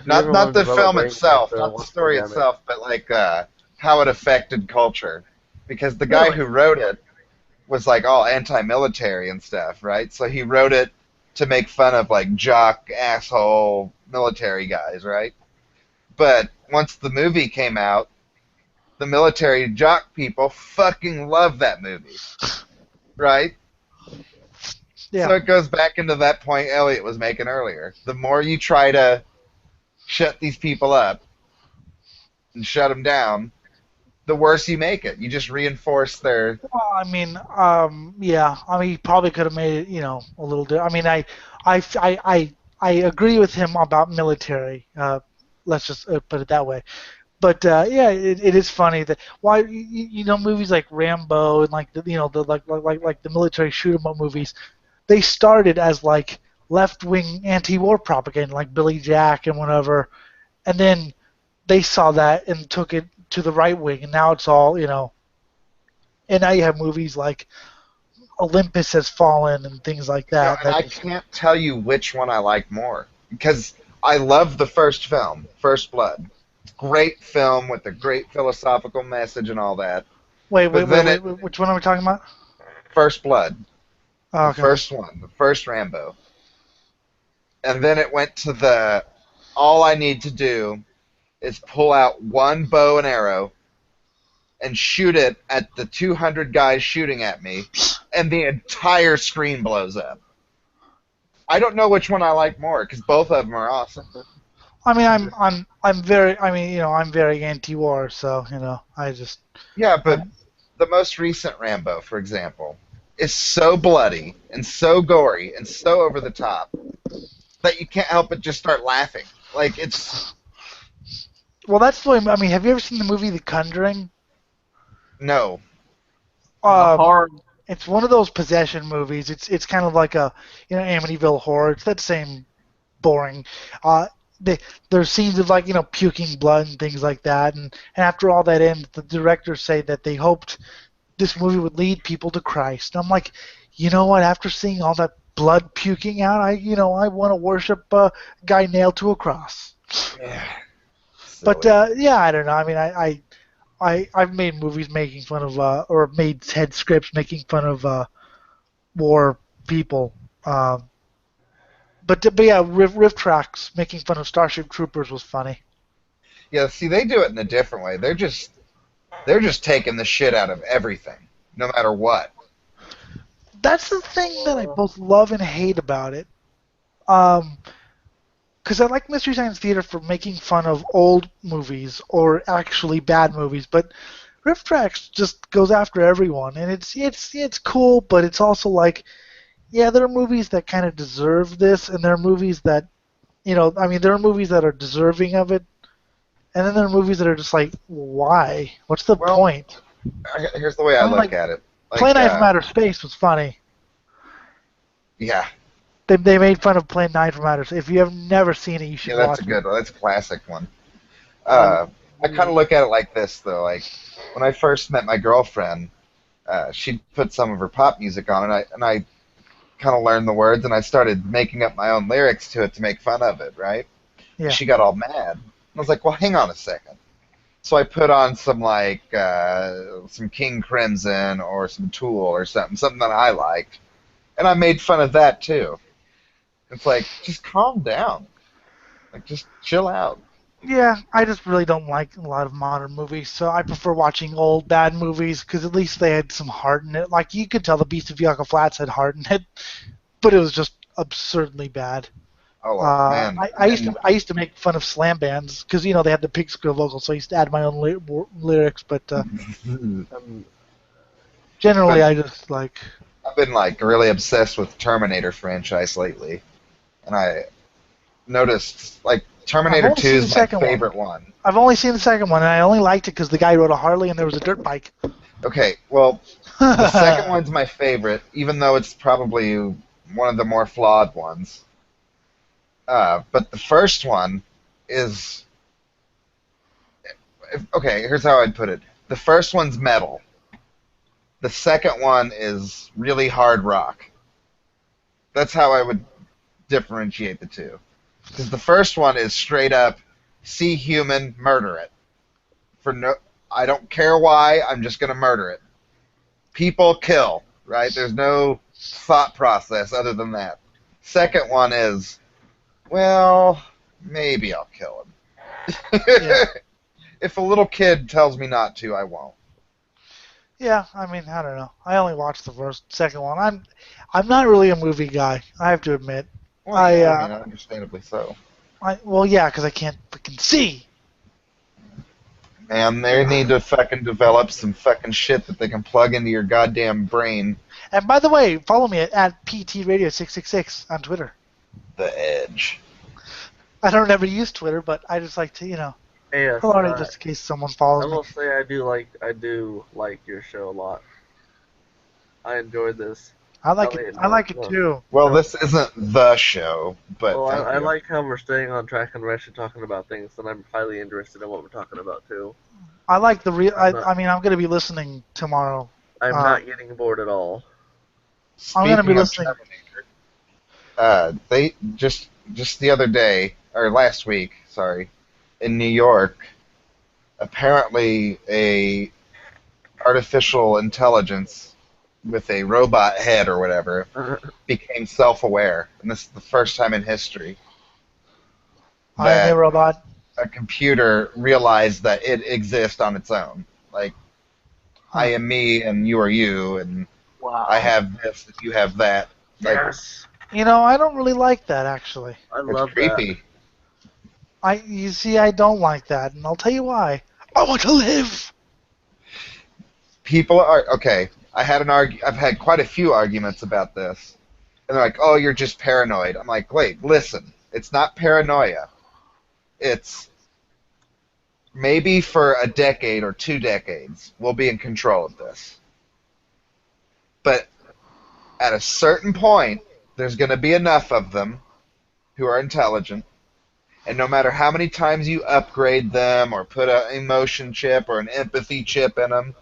Not ever not wanted the to develop film brain itself, cancer, not the watch story Programming. itself, but like how it affected culture. Because the guy who wrote it was like all anti-military and stuff, right? So he wrote it to make fun of like jock asshole military guys, right? But once the movie came out, the military jock people fucking love that movie, right? Yeah. So it goes back into that point Elliot was making earlier. The more you try to shut these people up and shut them down, the worse you make it. You just reinforce their. Well, I mean, yeah. I mean, he probably could have made it, a little. I mean, I agree with him about military. Let's just put it that way. But yeah, it is funny that movies like Rambo and like the military shoot 'em up movies, they started as like left-wing anti-war propaganda, like Billy Jack and whatever, and then they saw that and took it to the right wing, and now it's all and now you have movies like Olympus Has Fallen and things like that. And I can't tell you which one I like more because I love the first film, First Blood. Great film with a great philosophical message and all that. Wait, But then which one are we talking about? First Blood. Oh, The okay. first one, the first Rambo. And then it went to all I need to do is pull out one bow and arrow and shoot it at the 200 guys shooting at me, and the entire screen blows up. I don't know which one I like more because both of them are awesome. I mean, I'm very anti-war, so I just. Yeah, but the most recent Rambo, for example, is so bloody and so gory and so over the top that you can't help but just start laughing. Like it's. Well, that's the way. I mean, have you ever seen the movie The Conjuring? No. Horror. It's one of those possession movies. It's kind of like a Amityville Horror. It's that same boring. There's scenes of like puking blood and things like that, and after all that ends, the directors say that they hoped this movie would lead people to Christ. And I'm like, you know what? After seeing all that blood puking out, I want to worship a guy nailed to a cross. Yeah. But yeah, I don't know. I mean, I've made movies making fun of or made head scripts making fun of war people. But yeah, riff tracks making fun of Starship Troopers was funny. Yeah, see, they do it in a different way. They're just taking the shit out of everything, no matter what. That's the thing that I both love and hate about it. Because I like Mystery Science Theater for making fun of old movies or actually bad movies, but Riff Tracks just goes after everyone, and it's cool, but it's also like, yeah, there are movies that kind of deserve this, and there are movies that, there are movies that are deserving of it, and then there are movies that are just like, why? What's the point? Here's the way I look at it. Like, Play Knife from Outer Space was funny. Yeah. They made fun of Plane 9 from Outer Space. If you have never seen it, you should watch it. Yeah, that's a good one. That's a classic one. I kind of look at it like this, though. Like, when I first met my girlfriend, she'd put some of her pop music on, and I kind of learned the words, and I started making up my own lyrics to it to make fun of it, right? Yeah. She got all mad. I was like, well, hang on a second. So I put on some King Crimson or some Tool or something that I liked, and I made fun of that, too. It's like, just calm down. Like, just chill out. Yeah, I just really don't like a lot of modern movies, so I prefer watching old bad movies because at least they had some heart in it. Like, you could tell The Beast of Yucca Flats had heart in it, but it was just absurdly bad. Oh, man. I used to make fun of slam bands because, they had the pig squeal vocals, so I used to add my own lyrics, but generally I just like... I've been, really obsessed with Terminator franchise lately. And I noticed, Terminator only 2 seen the is my second one. favorite one. I've only seen the second one, and I only liked it because the guy rode a Harley and there was a dirt bike. Okay, well, the second one's my favorite, even though it's probably one of the more flawed ones. But the first one is... Okay, here's how I'd put it. The first one's metal. The second one is really hard rock. That's how I would differentiate the two. Because the first one is straight up, see human, murder it. I don't care why, I'm just going to murder it. People kill, right? There's no thought process other than that. Second one is, well, maybe I'll kill him. Yeah. If a little kid tells me not to, I won't. Yeah, I mean, I don't know. I only watched the second one. I'm not really a movie guy, I have to admit. Well, I mean, understandably so. Well, yeah, because I can't freaking see. Man, they need to fucking develop some fucking shit that they can plug into your goddamn brain. And by the way, follow me at PT Radio 666 on Twitter. The Edge. I don't ever use Twitter, but I just like to, Yes, promote it just in case someone follows I me. will say I do like your show a lot. I enjoyed this. I like it too. Well, this isn't the show, but Well, thank I you. like how we're staying on track and we're actually talking about things that I'm highly interested in what we're talking about too. I like the real. I'm not- I mean, I'm going to be listening tomorrow. I'm not getting bored at all. I'm gonna be Speaking of listening. Terminator, they just the other day, or last week, sorry, in New York, apparently a artificial intelligence with a robot head or whatever became self-aware, and this is the first time in history I am a robot. a computer realized that it exists on its own. Like, I am me and you are you, and Wow. I have this and you have that. Like, Yes, I don't really like that actually. I it's love creepy. You see, I don't like that, and I'll tell you why. I want to live. People are okay. I've had quite a few arguments about this, and they're like, "Oh, you're just paranoid." I'm like, "Wait, listen. It's not paranoia. It's maybe for a decade or 2 decades we'll be in control of this, but at a certain point, there's going to be enough of them who are intelligent." And no matter how many times you upgrade them or put an emotion chip or an empathy chip in them,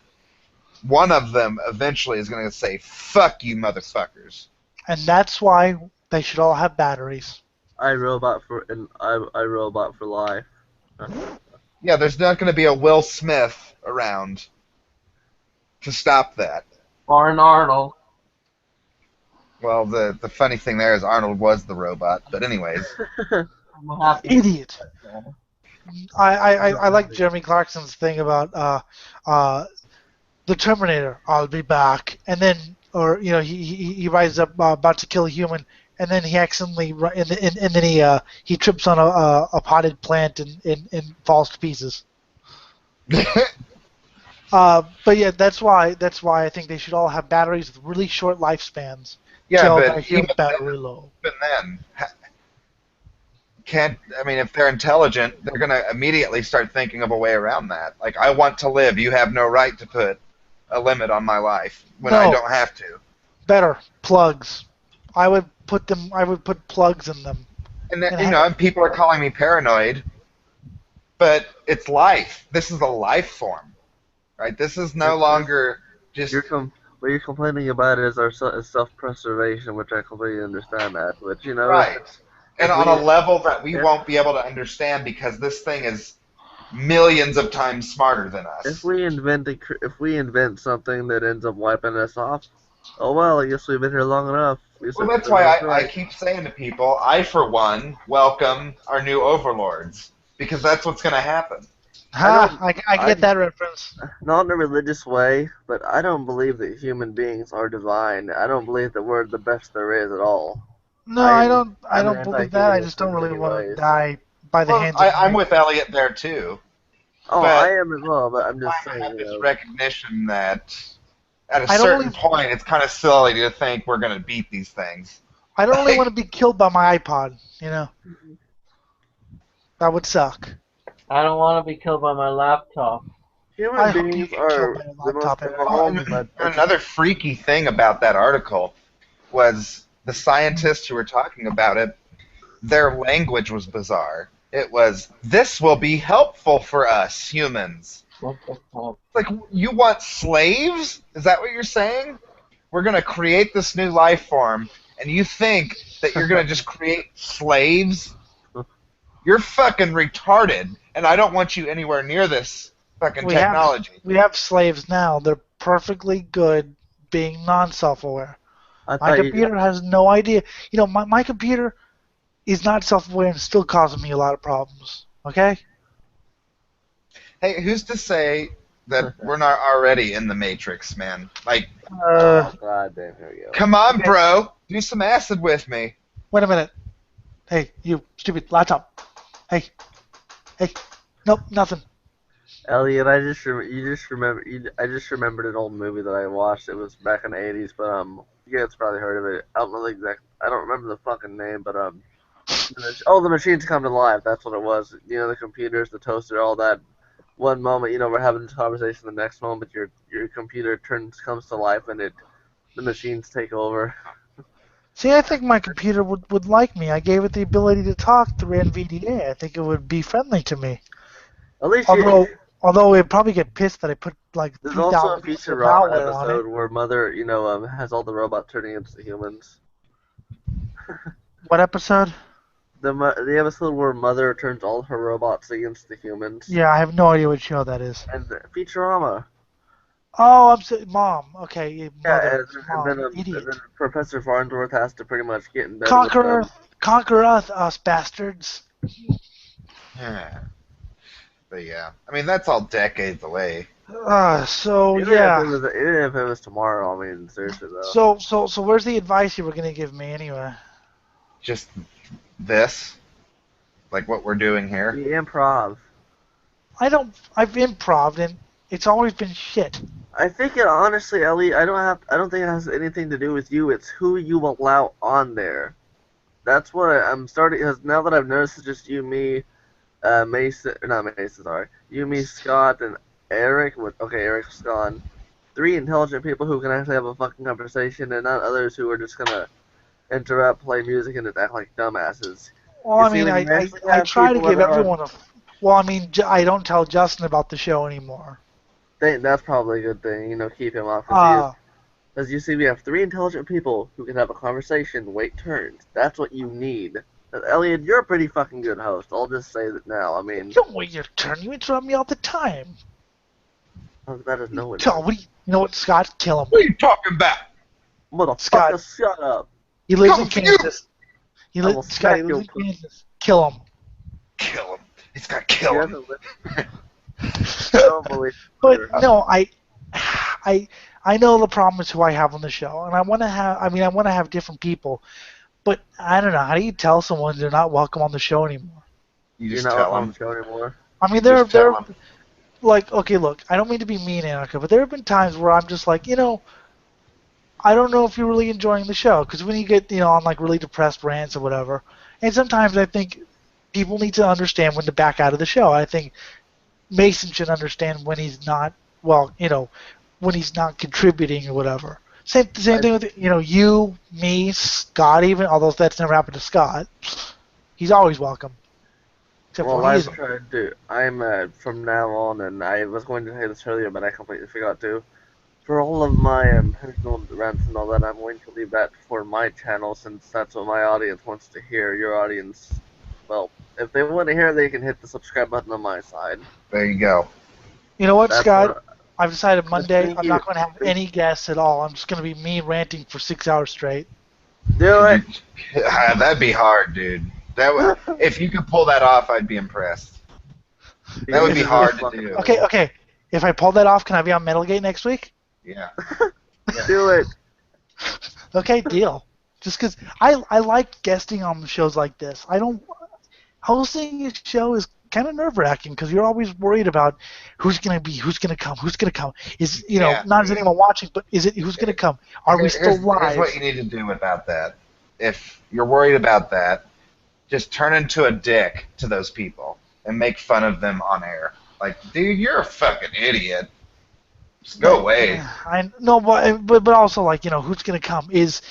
one of them eventually is going to say, "Fuck you, motherfuckers." And that's why they should all have batteries. I Robot for life. Yeah, there's not going to be a Will Smith around to stop that. Or an Arnold. Well, the funny thing there is Arnold was the robot, but anyways. I'm happy. Idiot. I like Jeremy Clarkson's thing about the Terminator. I'll be back, and then he rises up about to kill a human, and then he accidentally and then he trips on a potted plant and falls to pieces. But yeah, that's why I think they should all have batteries with really short lifespans. Yeah, Till but they feel even battery low. then, if they're intelligent, they're going to immediately start thinking of a way around that. Like, I want to live. You have no right to put a limit on my life when I No. don't have to. Better plugs. I would put plugs in them. And and people are calling me paranoid, but it's life. This is a life form, right? This is no longer just. What you're complaining about is our self-preservation, which I completely understand that. But Right. And on a level that we won't be able to understand because this thing is millions of times smarter than us. if we invent something that ends up wiping us off, oh well, I guess we've been here long enough. Well, that's why I keep saying to people, I, for one, welcome our new overlords. Because that's what's going to happen. I get that reference. Not in a religious way, but I don't believe that human beings are divine. I don't believe that we're the best there is at all. No, I'm I don't an believe that. I anti-humanist just don't in really many want ways. to die by the hands of I'm with Elliot there, too. Oh, But I am as well, but I'm just I saying. have this recognition that at a I don't certain really- point, it's kind of silly to think we're going to beat these things. I don't really want to be killed by my iPod, That would suck. I don't want to be killed by my laptop. Human I hope you beings get are killed by a the most laptop, Eric. evolved. And another freaky thing about that article was the scientists who were talking about it, their language was bizarre. It was, this will be helpful for us humans. What the fuck? Like, you want slaves? Is that what you're saying? We're going to create this new life form, and you think that you're going to just create slaves? You're fucking retarded, and I don't want you anywhere near this fucking technology. We have slaves now. They're perfectly good being non-self-aware. I My thought you, computer has no idea. You know, my computer is not self-aware and still causing me a lot of problems. Okay? Hey, who's to say that we're not already in the Matrix, man? Like, oh, God damn, here we go. come on, bro. Do some acid with me. Wait a minute. Hey, you stupid laptop. Hey. Nope, nothing. Elliot, I just remembered an old movie that I watched. It was back in the 80s, but you guys probably heard of it. I don't know the exact. I don't remember the fucking name, but the machines come to life. That's what it was. You know, the computers, the toaster, all that. One moment, you know, we're having this conversation. The next moment, your computer comes to life, and the machines take over. See, I think my computer would like me. I gave it the ability to talk through NVDA. I think it would be friendly to me. At least Although it'd probably get pissed that I put like there's also a 3,000 Futurama malware on it. episode where Mother, you know, has all the robots turning into humans. What episode? The episode where Mother turns all her robots against the humans. Yeah, I have no idea what show that is. And Futurama. Oh, Mom. Okay, Yeah, Mother. and Idiot. then Professor Farnsworth has to pretty much get in bed Conquer us bastards. Yeah. But yeah, I mean, that's all decades away. So even yeah. even if it was tomorrow, I mean, seriously though. So where's the advice you were gonna give me anyway? Just this, like what we're doing here. The improv. I've improv and it's always been shit. I think it honestly, Ellie, I don't think it has anything to do with you. It's who you allow on there. That's what I'm starting. Because now that I've noticed, it's just you, me, Mason, not Mason, sorry, you, me, Scott, and Eric. Okay, Eric's gone. 3 intelligent people who can actually have a fucking conversation, and not others who are just gonna interrupt, play music, and just act like dumbasses. Well, I mean, I try to give everyone a. Well, I mean, I don't tell Justin about the show anymore. That's probably a good thing, you know, keep him off. Because you see, we have 3 intelligent people who can have a conversation, wait turns. That's what you need. Elliot, you're a pretty fucking good host. I'll just say that now. I mean, You don't wait your turn. You interrupt me all the time. that is no one. You know what, Scott? Kill him. What are you talking about? Motherfucker, shut up. He lives Come in for you. Kansas. I will Scott, he smack lives you. in Kansas. Kill him. Kill him. He's got to kill him. Don't believe But it. no, I know the problem is who I have on the show, and I want to have different people, but I don't know. How do you tell someone they're not welcome on the show anymore? You You're just not tell on him. the show anymore. I mean, Just they're tell 'em. like, okay, look, I don't mean to be mean, Annika, but there have been times where I'm just like, I don't know if you're really enjoying the show, because when you get, on like really depressed rants or whatever, and sometimes I think people need to understand when to back out of the show. I think Mason should understand when he's not, when he's not contributing or whatever. Same thing with, you, me, Scott even, although that's never happened to Scott. He's always welcome. Except Well, when I'm he's trying to. I'm from now on, and I was going to say this earlier, but I completely forgot to. For all of my personal rants and all that, I'm going to leave that for my channel, since that's what my audience wants to hear. Your audience, well, if they want to hear, they can hit the subscribe button on my side. There you go. You know what, That's Scott? what- I've decided Monday Thank I'm you. not going to have any guests at all. I'm just going to be me ranting for 6 hours straight. Do it. That'd be hard, dude. That would, if you could pull that off, I'd be impressed. That would be hard to do. Okay. If I pull that off, can I be on Metal Gate next week? Yeah. Do it. Okay, deal. Just because I like guesting on shows like this. Hosting a show is kind of nerve-wracking because you're always worried about who's going to come. Is, Yeah. not as anyone watching, but who's going to come? Are we still Here's live? what you need to do about that. If you're worried about that, just turn into a dick to those people and make fun of them on air. Like, dude, you're a fucking idiot. Just go away. I no, but also like who's gonna come? Is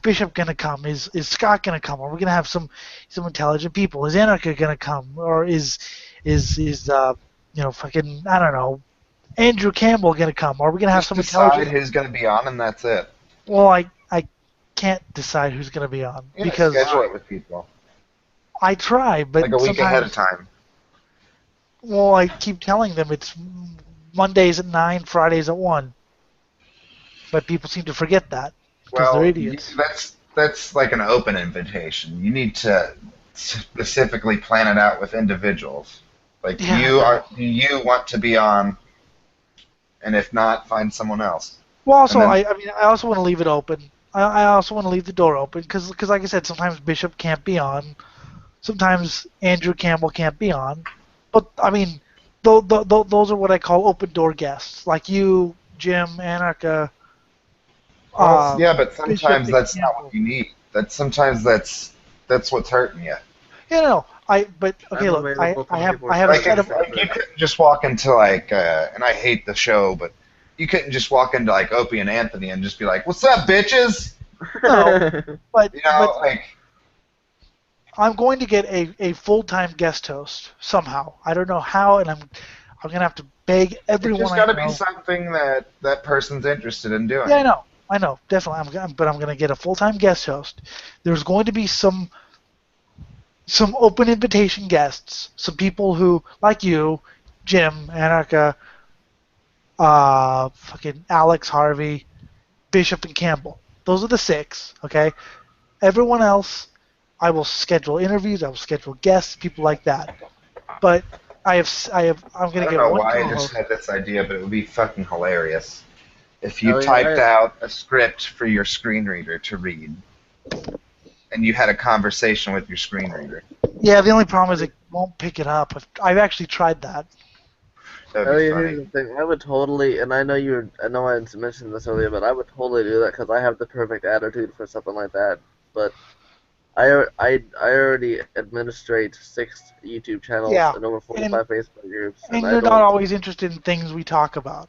Bishop gonna come? Is Scott gonna come? Are we gonna have some intelligent people? Is Anarcha gonna come? Or is fucking I don't know, Andrew Campbell gonna come? Are we gonna have Just some decide intelligent? who's going to be on, and that's it. Well, I can't decide who's gonna be on Yeah, because schedule it with people. I try, but Like a week ahead of time. Well, I keep telling them it's Mondays at 9, Fridays at 1. But people seem to forget that because they're idiots. That's like an open invitation. You need to specifically plan it out with individuals. Like, do you want to be on? And if not, find someone else. Well, also, then, I also want to leave it open. I also want to leave the door open because, like I said, sometimes Bishop can't be on. Sometimes Andrew Campbell can't be on. But, I mean, those are what I call open door guests. Like you, Jim, Anarcha. Yeah, but sometimes Bishop that's and not Campbell. what you need. Sometimes that's what's hurting you. Yeah, no. But okay, I'm look, available I to have people I have a Like, set of you couldn't just walk into like, and I hate the show, but you couldn't just walk into like Opie and Anthony and just be like, "What's up, bitches?" no, but Like. I'm going to get a full-time guest host somehow. I don't know how, and I'm gonna have to beg everyone It's just I got to know. be something that person's interested in doing. Yeah, I know, definitely. But I'm gonna get a full-time guest host. There's going to be some open invitation guests, some people who, like you, Jim, Anarcha, fucking Alex Harvey, Bishop, and Campbell. Those are the 6. Okay, everyone else, I will schedule interviews. I will schedule guests, people like that. But I'm I gonna don't get know one why I co-host. just had this idea, but it would be fucking hilarious if you Oh, yeah, typed right. out a script for your screen reader to read, and you had a conversation with your screen reader. Yeah, the only problem is it won't pick it up. I've actually tried that. That would be Here's the funny. thing. I would totally, and I know I mentioned this earlier, but I would totally do that because I have the perfect attitude for something like that. But I already administrate 6 YouTube channels Yeah, and over 45 Facebook groups, and and I you're not don't. always interested in things we talk about.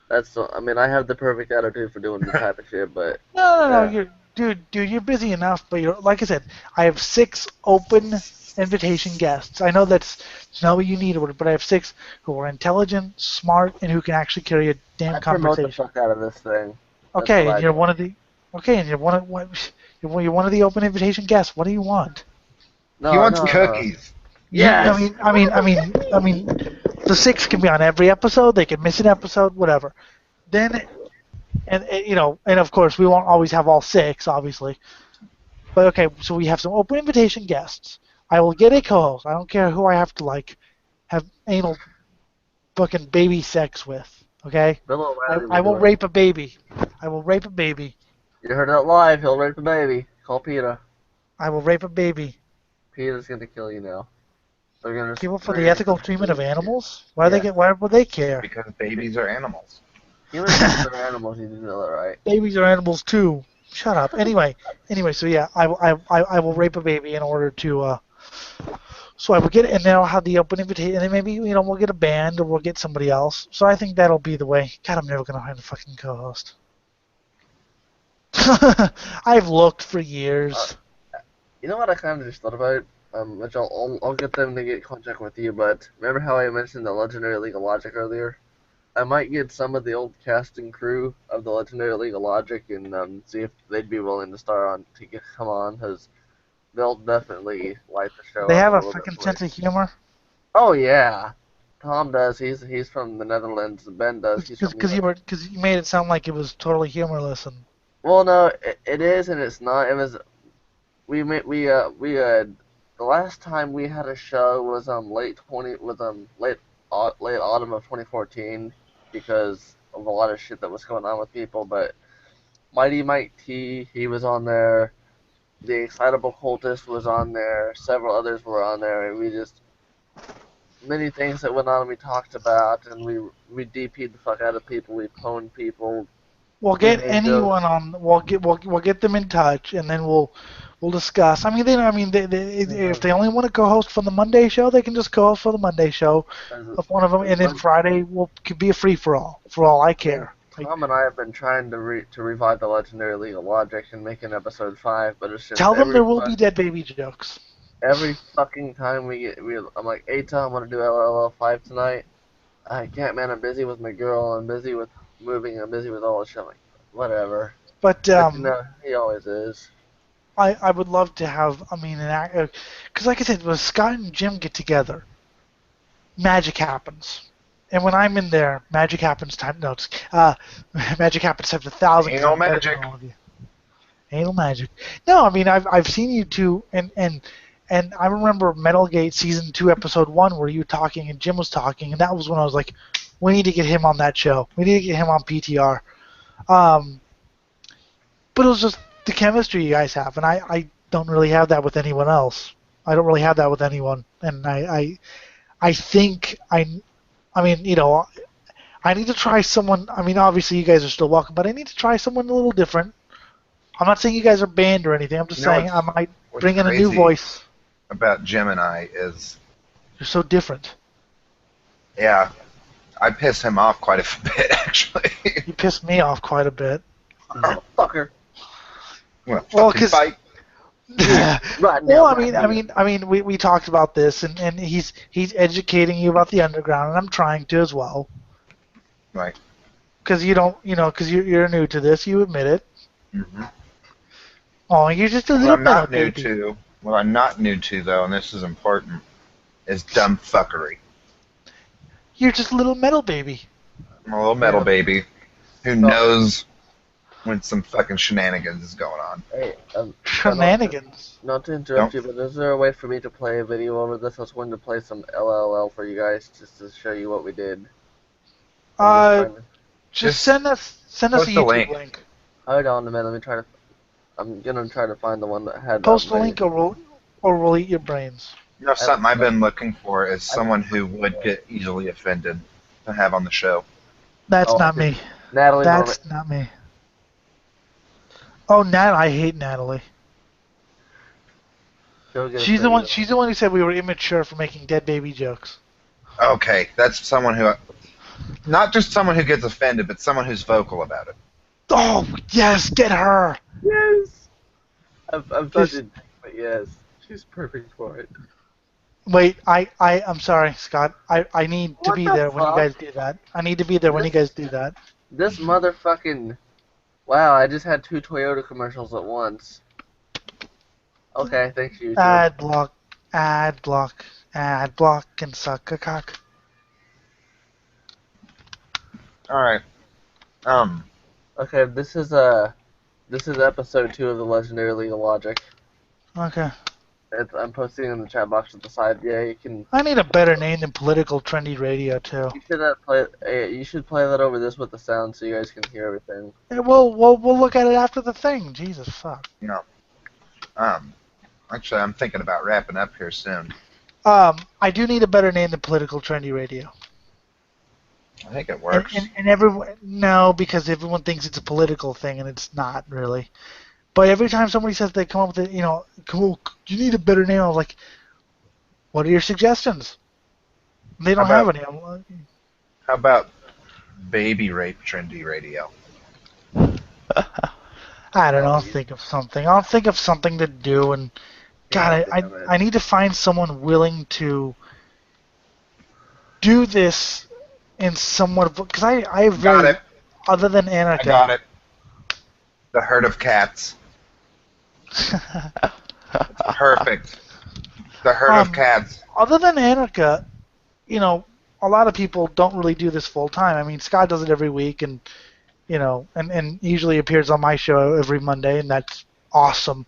I mean, I have the perfect attitude for doing this type of shit, but No. yeah. Dude, you're busy enough. But like I said, I have 6 open invitation guests. I know that's not what you need, but I have 6 who are intelligent, smart, and who can actually carry a damn I promote the conversation. fuck out of this thing. That's Okay, what I and you're do. one of the. Okay, and you're one of you're one of the open invitation guests. What do you want? No, He wants no. cookies. Yes! I mean, the 6 can be on every episode. They can miss an episode, whatever. Then, and and of course we won't always have all 6, obviously. But okay, so we have some open invitation guests. I will get a co-host. I don't care who I have to have anal fucking baby sex with. Okay, Bill O'Reilly I will do it. rape a baby. I will rape a baby. You heard that live. He'll rape a baby. Call Peter. I will rape a baby. Peter's gonna kill you now. They're gonna. People for they're the gonna- ethical treatment of animals. Why Yeah. Why would they care? Because babies are animals. Humans are animals. You do know that, right? Babies are animals too. Shut up. Anyway, so yeah, I will rape a baby in order to. So I will get it, and then I'll have the open invitation, and then maybe we'll get a band or we'll get somebody else. So I think that'll be the way. God, I'm never gonna find a fucking co-host. I've looked for years. You know what I kind of just thought about? Which I'll get them to get in contact with you. But remember how I mentioned the Legendary League of Logic earlier? I might get some of the old cast and crew of the Legendary League of Logic and see if they'd be willing to come on, because they'll definitely light the show They up have a little bit fucking for sense me. of humor. Oh yeah, Tom does. He's from the Netherlands. Ben does. He's from Because you made it sound like it was totally humorless and. Well, no, it is and it's not. It was the last time we had a show was late autumn of 2014 because of a lot of shit that was going on with people. But Mighty Mike T, he was on there. The Excitable Cultist was on there. Several others were on there, and we just many things that went on. We talked about, and we DP'd the fuck out of people. We pwned people. We'll get Any anyone on. We'll get them in touch, and then we'll discuss. I mean, if they only want to co-host for the Monday show, they can just co-host for the Monday show of one of them, and then Friday could be a free for all I care. Tom and I have been trying to revive the Legendary League of Logic and make an episode 5, but it's just Tell them there will be dead baby jokes. Every fucking time I'm like, hey Tom, I want to do LLL 5 tonight. I can't, man. I'm busy with my girl. I'm busy with moving. I'm busy with all this shit. I'm like, whatever. But you know, he always is. I would love to have. I mean, because like I said, when Scott and Jim get together, magic happens. And when I'm in there, magic happens times magic happens times 1,000. Anal magic. Anal magic. No, I mean I've seen you two, and I remember Metalgate season 2 episode 1 where you were talking and Jim was talking, and that was when I was like, we need to get him on that show. We need to get him on PTR. But it was just the chemistry you guys have, and I don't really have that with anyone else. I don't really have that with anyone, and I think I mean, you know, I need to try someone. I mean, obviously you guys are still welcome, but I need to try someone a little different. I'm not saying you guys are banned or anything. I'm just saying I might bring in a new voice. About Jim and I is you're so different. Yeah, I pissed him off quite a bit, actually. You pissed me off quite a bit. Oh, fucker. Well, because right now. Well, I mean, we talked about this, and he's educating you about the underground, and I'm trying to as well. Right. Because because you're new to this, you admit it. Mm-hmm. Oh, you're just a little What I'm not new baby. to, what I'm not new to though, and this is important, is dumb fuckery. You're just a little metal baby. I'm a little metal baby who knows when some fucking shenanigans is going on. Hey, Shenanigans. Not to interrupt you, but is there a way for me to play a video over this? I was going to play some LLL for you guys just to show you what we did. Just send us a YouTube link. Hold on a minute. Let me try to. I'm gonna try to find the one that had. Post a link, or we'll eat your brains. You know, something I've been looking for is someone who would get easily offended to have on the show. That's not me. Natalie. That's not me. Oh, I hate Natalie. She's the one who said we were immature for making dead baby jokes. Okay, that's someone who, not just someone who gets offended, but someone who's vocal about it. Oh yes, get her. Yes. I'm touching, but yes, she's perfect for it. Wait, I'm sorry, Scott. I need to be there when you guys do that. I need to be there when you guys do that. This motherfucking. Wow, I just had 2 Toyota commercials at once. Okay, thanks you. Ad block, and suck a cock. Alright. Okay, this is episode 2 of the Legendary League of Logic. Okay. I'm posting in the chat box at the side. Yeah, you can. I need a better name than Political Trendy Radio too. You should play that over this with the sound so you guys can hear everything. Yeah, we'll look at it after the thing. Jesus fuck. No. Actually, I'm thinking about wrapping up here soon. I do need a better name than Political Trendy Radio. I think it works. And everyone, no, because everyone thinks it's a political thing, and it's not really. But every time somebody says they come up with it, cool, you need a better name, I was like, what are your suggestions? They don't have any. How about Baby Rape Trendy Radio? I don't know. I'll think of something. I'll think of something to do, and God, I need to find someone willing to do this in somewhat of, because I have very, Got it. Other than Anarcha. I got it. The Herd of Cats. Perfect. The Herd of Cats. Other than Anarcha, a lot of people don't really do this full time. I mean, Scott does it every week, and and usually appears on my show every Monday, and that's awesome.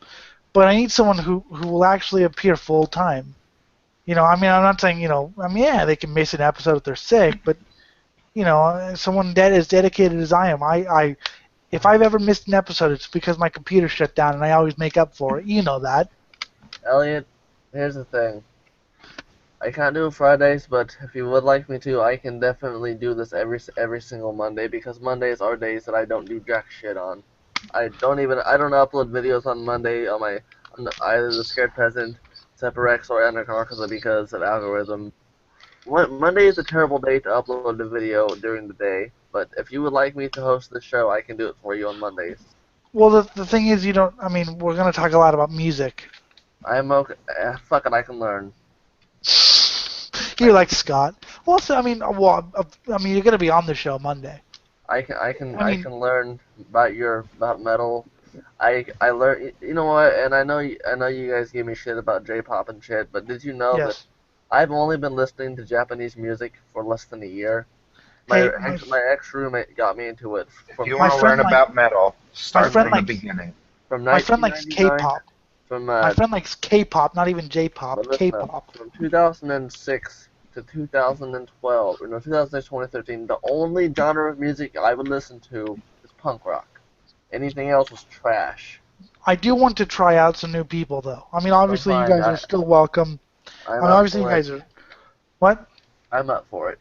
But I need someone who will actually appear full time. I mean, I'm not saying, yeah, they can miss an episode if they're sick, but someone that as dedicated as I am, if I've ever missed an episode, it's because my computer shut down, and I always make up for it. You know that. Elliot, here's the thing. I can't do Fridays, but if you would like me to, I can definitely do this every single Monday because Mondays are days that I don't do jack shit on. I don't upload videos on Monday on either the Scared Peasant, Separex, or Anarcharcha because of algorithm. Monday is a terrible day to upload a video during the day, but if you would like me to host the show, I can do it for you on Mondays. Well, the thing is, you don't. I mean, we're gonna talk a lot about music. I'm okay. Fuck it, I can learn. You're like Scott. Well, so, I mean, you're gonna be on the show Monday. I mean- can learn about metal. I learn. You know what? And I know you guys give me shit about J-pop and shit, but did you know that Yes. I've only been listening to Japanese music for less than a year? Hey, My ex-roommate got me into it If you My want to friend learn like- about metal, start friend from the likes- beginning. from My friend likes 1999 K-pop. From My friend likes K-pop, not even J-pop. but listen up, K-pop. from 2006 to 2012, or no, 2006 to 2013, the only genre of music I would listen to is punk rock. Anything else was trash. I do want to try out some new people, though. I mean, obviously, you fine, guys are still welcome. I'm Obviously, you guys are. What? I'm up for it.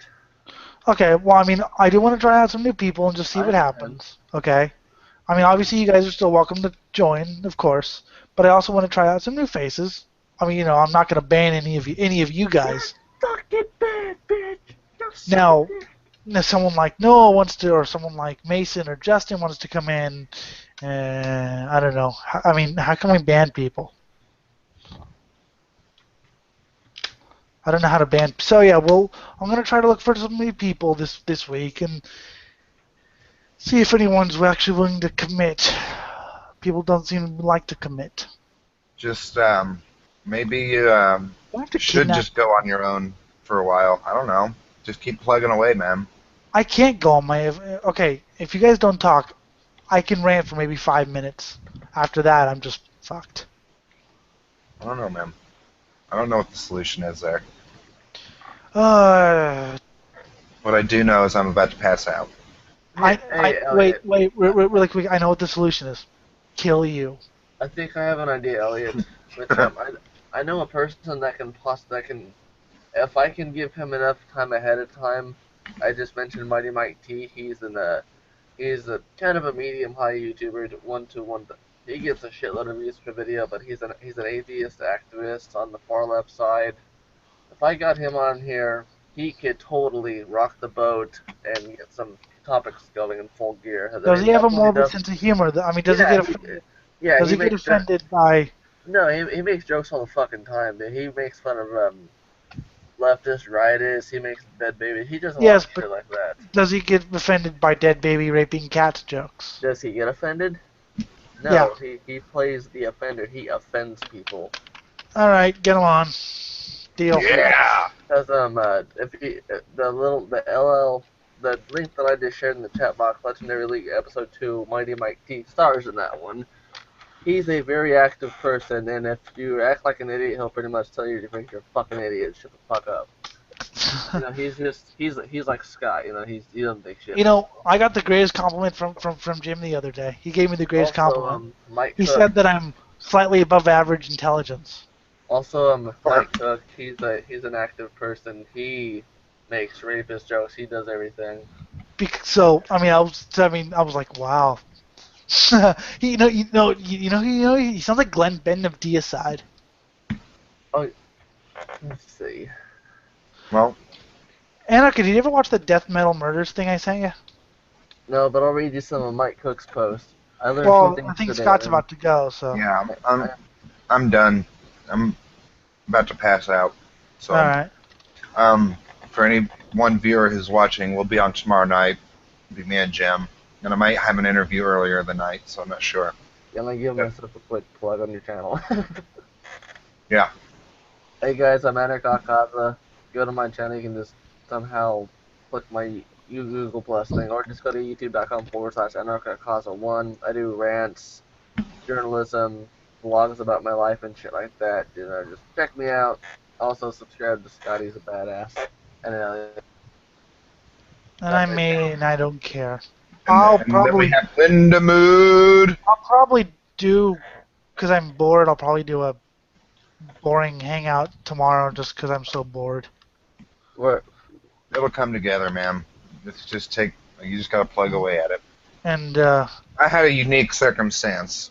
Okay, well, I mean, I do want to try out some new people and just see I what am. happens. Okay? I mean, obviously, you guys are still welcome to join, of course, but I also want to try out some new faces. I mean, I'm not going to ban any of you guys. Fucking bad, bitch. Now, someone like Noah wants to, or someone like Mason or Justin wants to come in. I don't know. I mean, how can we ban people? I don't know how to ban. So yeah, well, I'm gonna try to look for some new people this week and see if anyone's actually willing to commit. People don't seem to like to commit. Just maybe you Do I have to should kidnap- just go on your own for a while. I don't know. Just keep plugging away, man. I can't go on my. Okay, if you guys don't talk, I can rant for maybe 5 minutes. After that, I'm just fucked. I don't know, man. I don't know what the solution is there. Uh, What I do know is I'm about to pass out. wait, Elliot, really quick. I know what the solution is. Kill you. I think I have an idea, Elliot. Which, I know a person that can if I can give him enough time ahead of time. I just mentioned Mighty Mike T. He's a kind of a medium high YouTuber, one. He gets a shitload of views per video, but he's an atheist activist on the far left side. If I got him on here, he could totally rock the boat and get some topics going in full gear. Does he have a That's what morbid does. sense of humor? I mean, does he get offended? Yeah, Does he get makes offended by? No, he makes jokes all the fucking time. He makes fun of leftist, rightists. He makes dead babies. He does a Yes, lot of but- shit like that. Does he get offended by dead baby raping cats jokes? Does he get offended? No, Yeah. he plays the offender. He offends people. All right, get him on. Deal. Yeah! Because the link that I just shared in the chat box, Legendary League Episode 2, Mighty Mike T stars in that one. He's a very active person, and if you act like an idiot, he'll pretty much tell you to think you're a fucking idiot. Shut the fuck up. He's like Scott. He doesn't think shit. I got the greatest compliment from Jim the other day. He gave me the greatest Also, compliment. Mike He Cook. said that I'm slightly above average intelligence. Also, Mike Cook. He's an active person. He makes rapist jokes. He does everything. So I mean, I was like, wow. he sounds like Glenn Benton of Deicide. Let's see. Well, Anarcha, did you ever watch the death metal murders thing I sent you? No, but I'll read you some of Mike Cook's posts. I learned Well, something I think today. Scott's about to go, so. yeah, I'm done. I'm about to pass out. So, All right. For any one viewer who's watching, we'll be on tomorrow night. It'll be me and Jim. And I might have an interview earlier in the night, so I'm not sure. Yeah, let me give myself a quick plug on your channel. Yeah. Hey guys, I'm Anarcharcha. Go to my channel. You can just somehow click my Google Plus thing, or just go to youtube.com/Anarcharcha1. I do rants, journalism, vlogs about my life and shit like that. Just check me out. Also subscribe to Scotty's a Badass. And And I mean, I don't care. And then we have Linda Mood. I'll probably do, because I'm bored, I'll probably do a boring hangout tomorrow just because I'm so bored. What? It'll come together, man. It's just you just gotta plug away at it. And I had a unique circumstance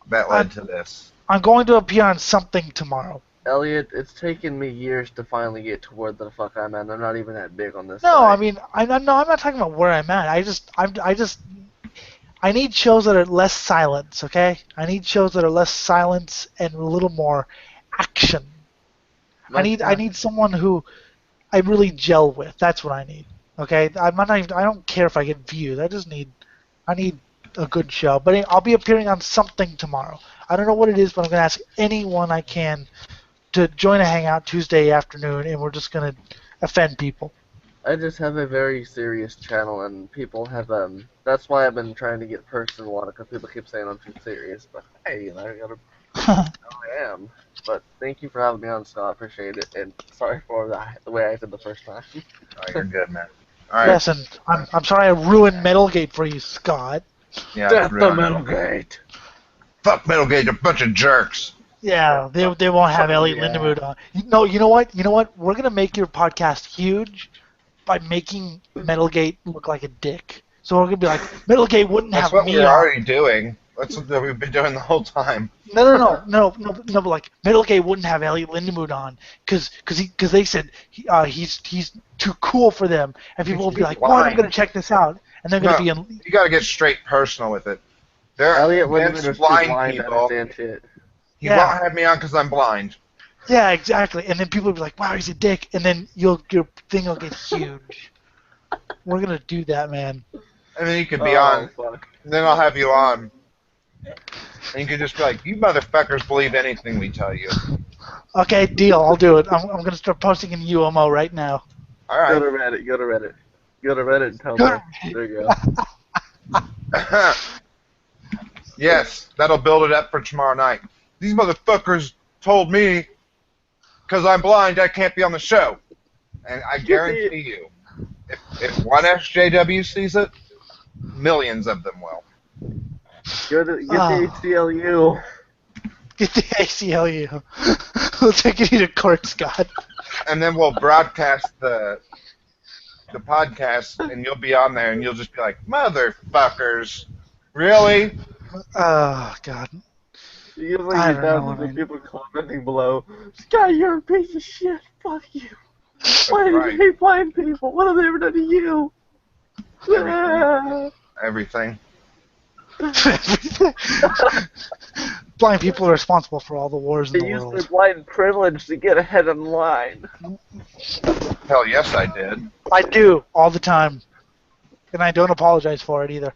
that led to this. I'm going to appear on something tomorrow. Elliot, it's taken me years to finally get to where the fuck I'm at. I'm not even that big on this. No, side. I mean, I'm not talking about where I'm at. I need shows that are less silence, okay? I need shows that are less silence and a little more action. I need someone who I really gel with. That's what I need. Okay? I don't care if I get views. I need a good show. But I'll be appearing on something tomorrow. I don't know what it is, but I'm going to ask anyone I can to join a hangout Tuesday afternoon, and we're just going to offend people. I just have a very serious channel, and people have That's why I've been trying to get personal a lot, because people keep saying I'm too serious. But hey, I gotta. I am. But thank you for having me on, Scott. I appreciate it, and sorry for the way I said the first time. Oh, you're good, man. All right. Yes, and I'm sorry I ruined Metalgate for you, Scott. Yeah. Death really. the Metal Gate. Fuck Middlegate, a bunch of jerks. Yeah, they won't have Elliot Yeah. Lindemood on. You know what? We're gonna make your podcast huge by making Metalgate look like a dick. So we're gonna be like, Metalgate wouldn't That's have what me we're on. already doing. That's what we've been doing the whole time. No, but like Metalgate wouldn't have Elliot Lindemood on because they said he's too cool for them, and people will be like, "Well, I'm gonna check this out," and they're gonna be in. You gotta get straight personal with it. There Elliot are Lindemann is too blind blind to people. understand shit. You Yeah. won't have me on because I'm blind. Yeah, exactly. And then people will be like, "Wow, he's a dick," and then your thing will get huge. We're gonna do that, man. And then you can be on. Fuck. Then I'll have you on. And you can just be like, you motherfuckers believe anything we tell you. Okay, deal. I'll do it. I'm gonna start posting in UMO right now. All Go right. to Reddit. Go to Reddit. Go to Reddit and tell Go them. to There you go. Yes, that'll build it up for tomorrow night. These motherfuckers told me because I'm blind I can't be on the show. And I guarantee you, if one SJW sees it, millions of them will. Get the ACLU. Get the ACLU. We'll take you to court, Scott. And then we'll broadcast the podcast, and you'll be on there, and you'll just be like, motherfuckers, really? Oh God. You have I like don't know, thousands man. of people commenting below. Scott, you're a piece of shit. Fuck you. Why do right. you hate blind people? What have they ever done to you? Everything. Blind people are responsible for all the wars in They the use their world. blind privilege to get ahead in line. Hell yes, I did. I do all the time, and I don't apologize for it either.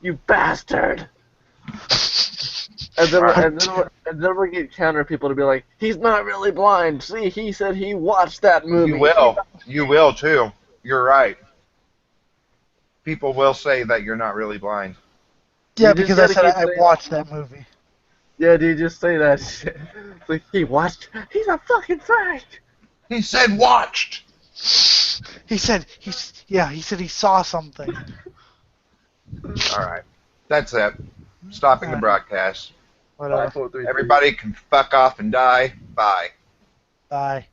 You bastard! And then we get counter people to be like, he's not really blind. See, he said he watched that movie. You will. You will, too. You're right. People will say that you're not really blind. Yeah, You just because I gotta said keep I saying- watched that movie. Yeah, dude, just say that shit. It's like, he watched. He's a fucking fact. He said watched. He said he said he saw something. All right. That's it. Stopping the broadcast. Whatever. 5, 4, 3, 2. Everybody can fuck off and die. Bye. Bye.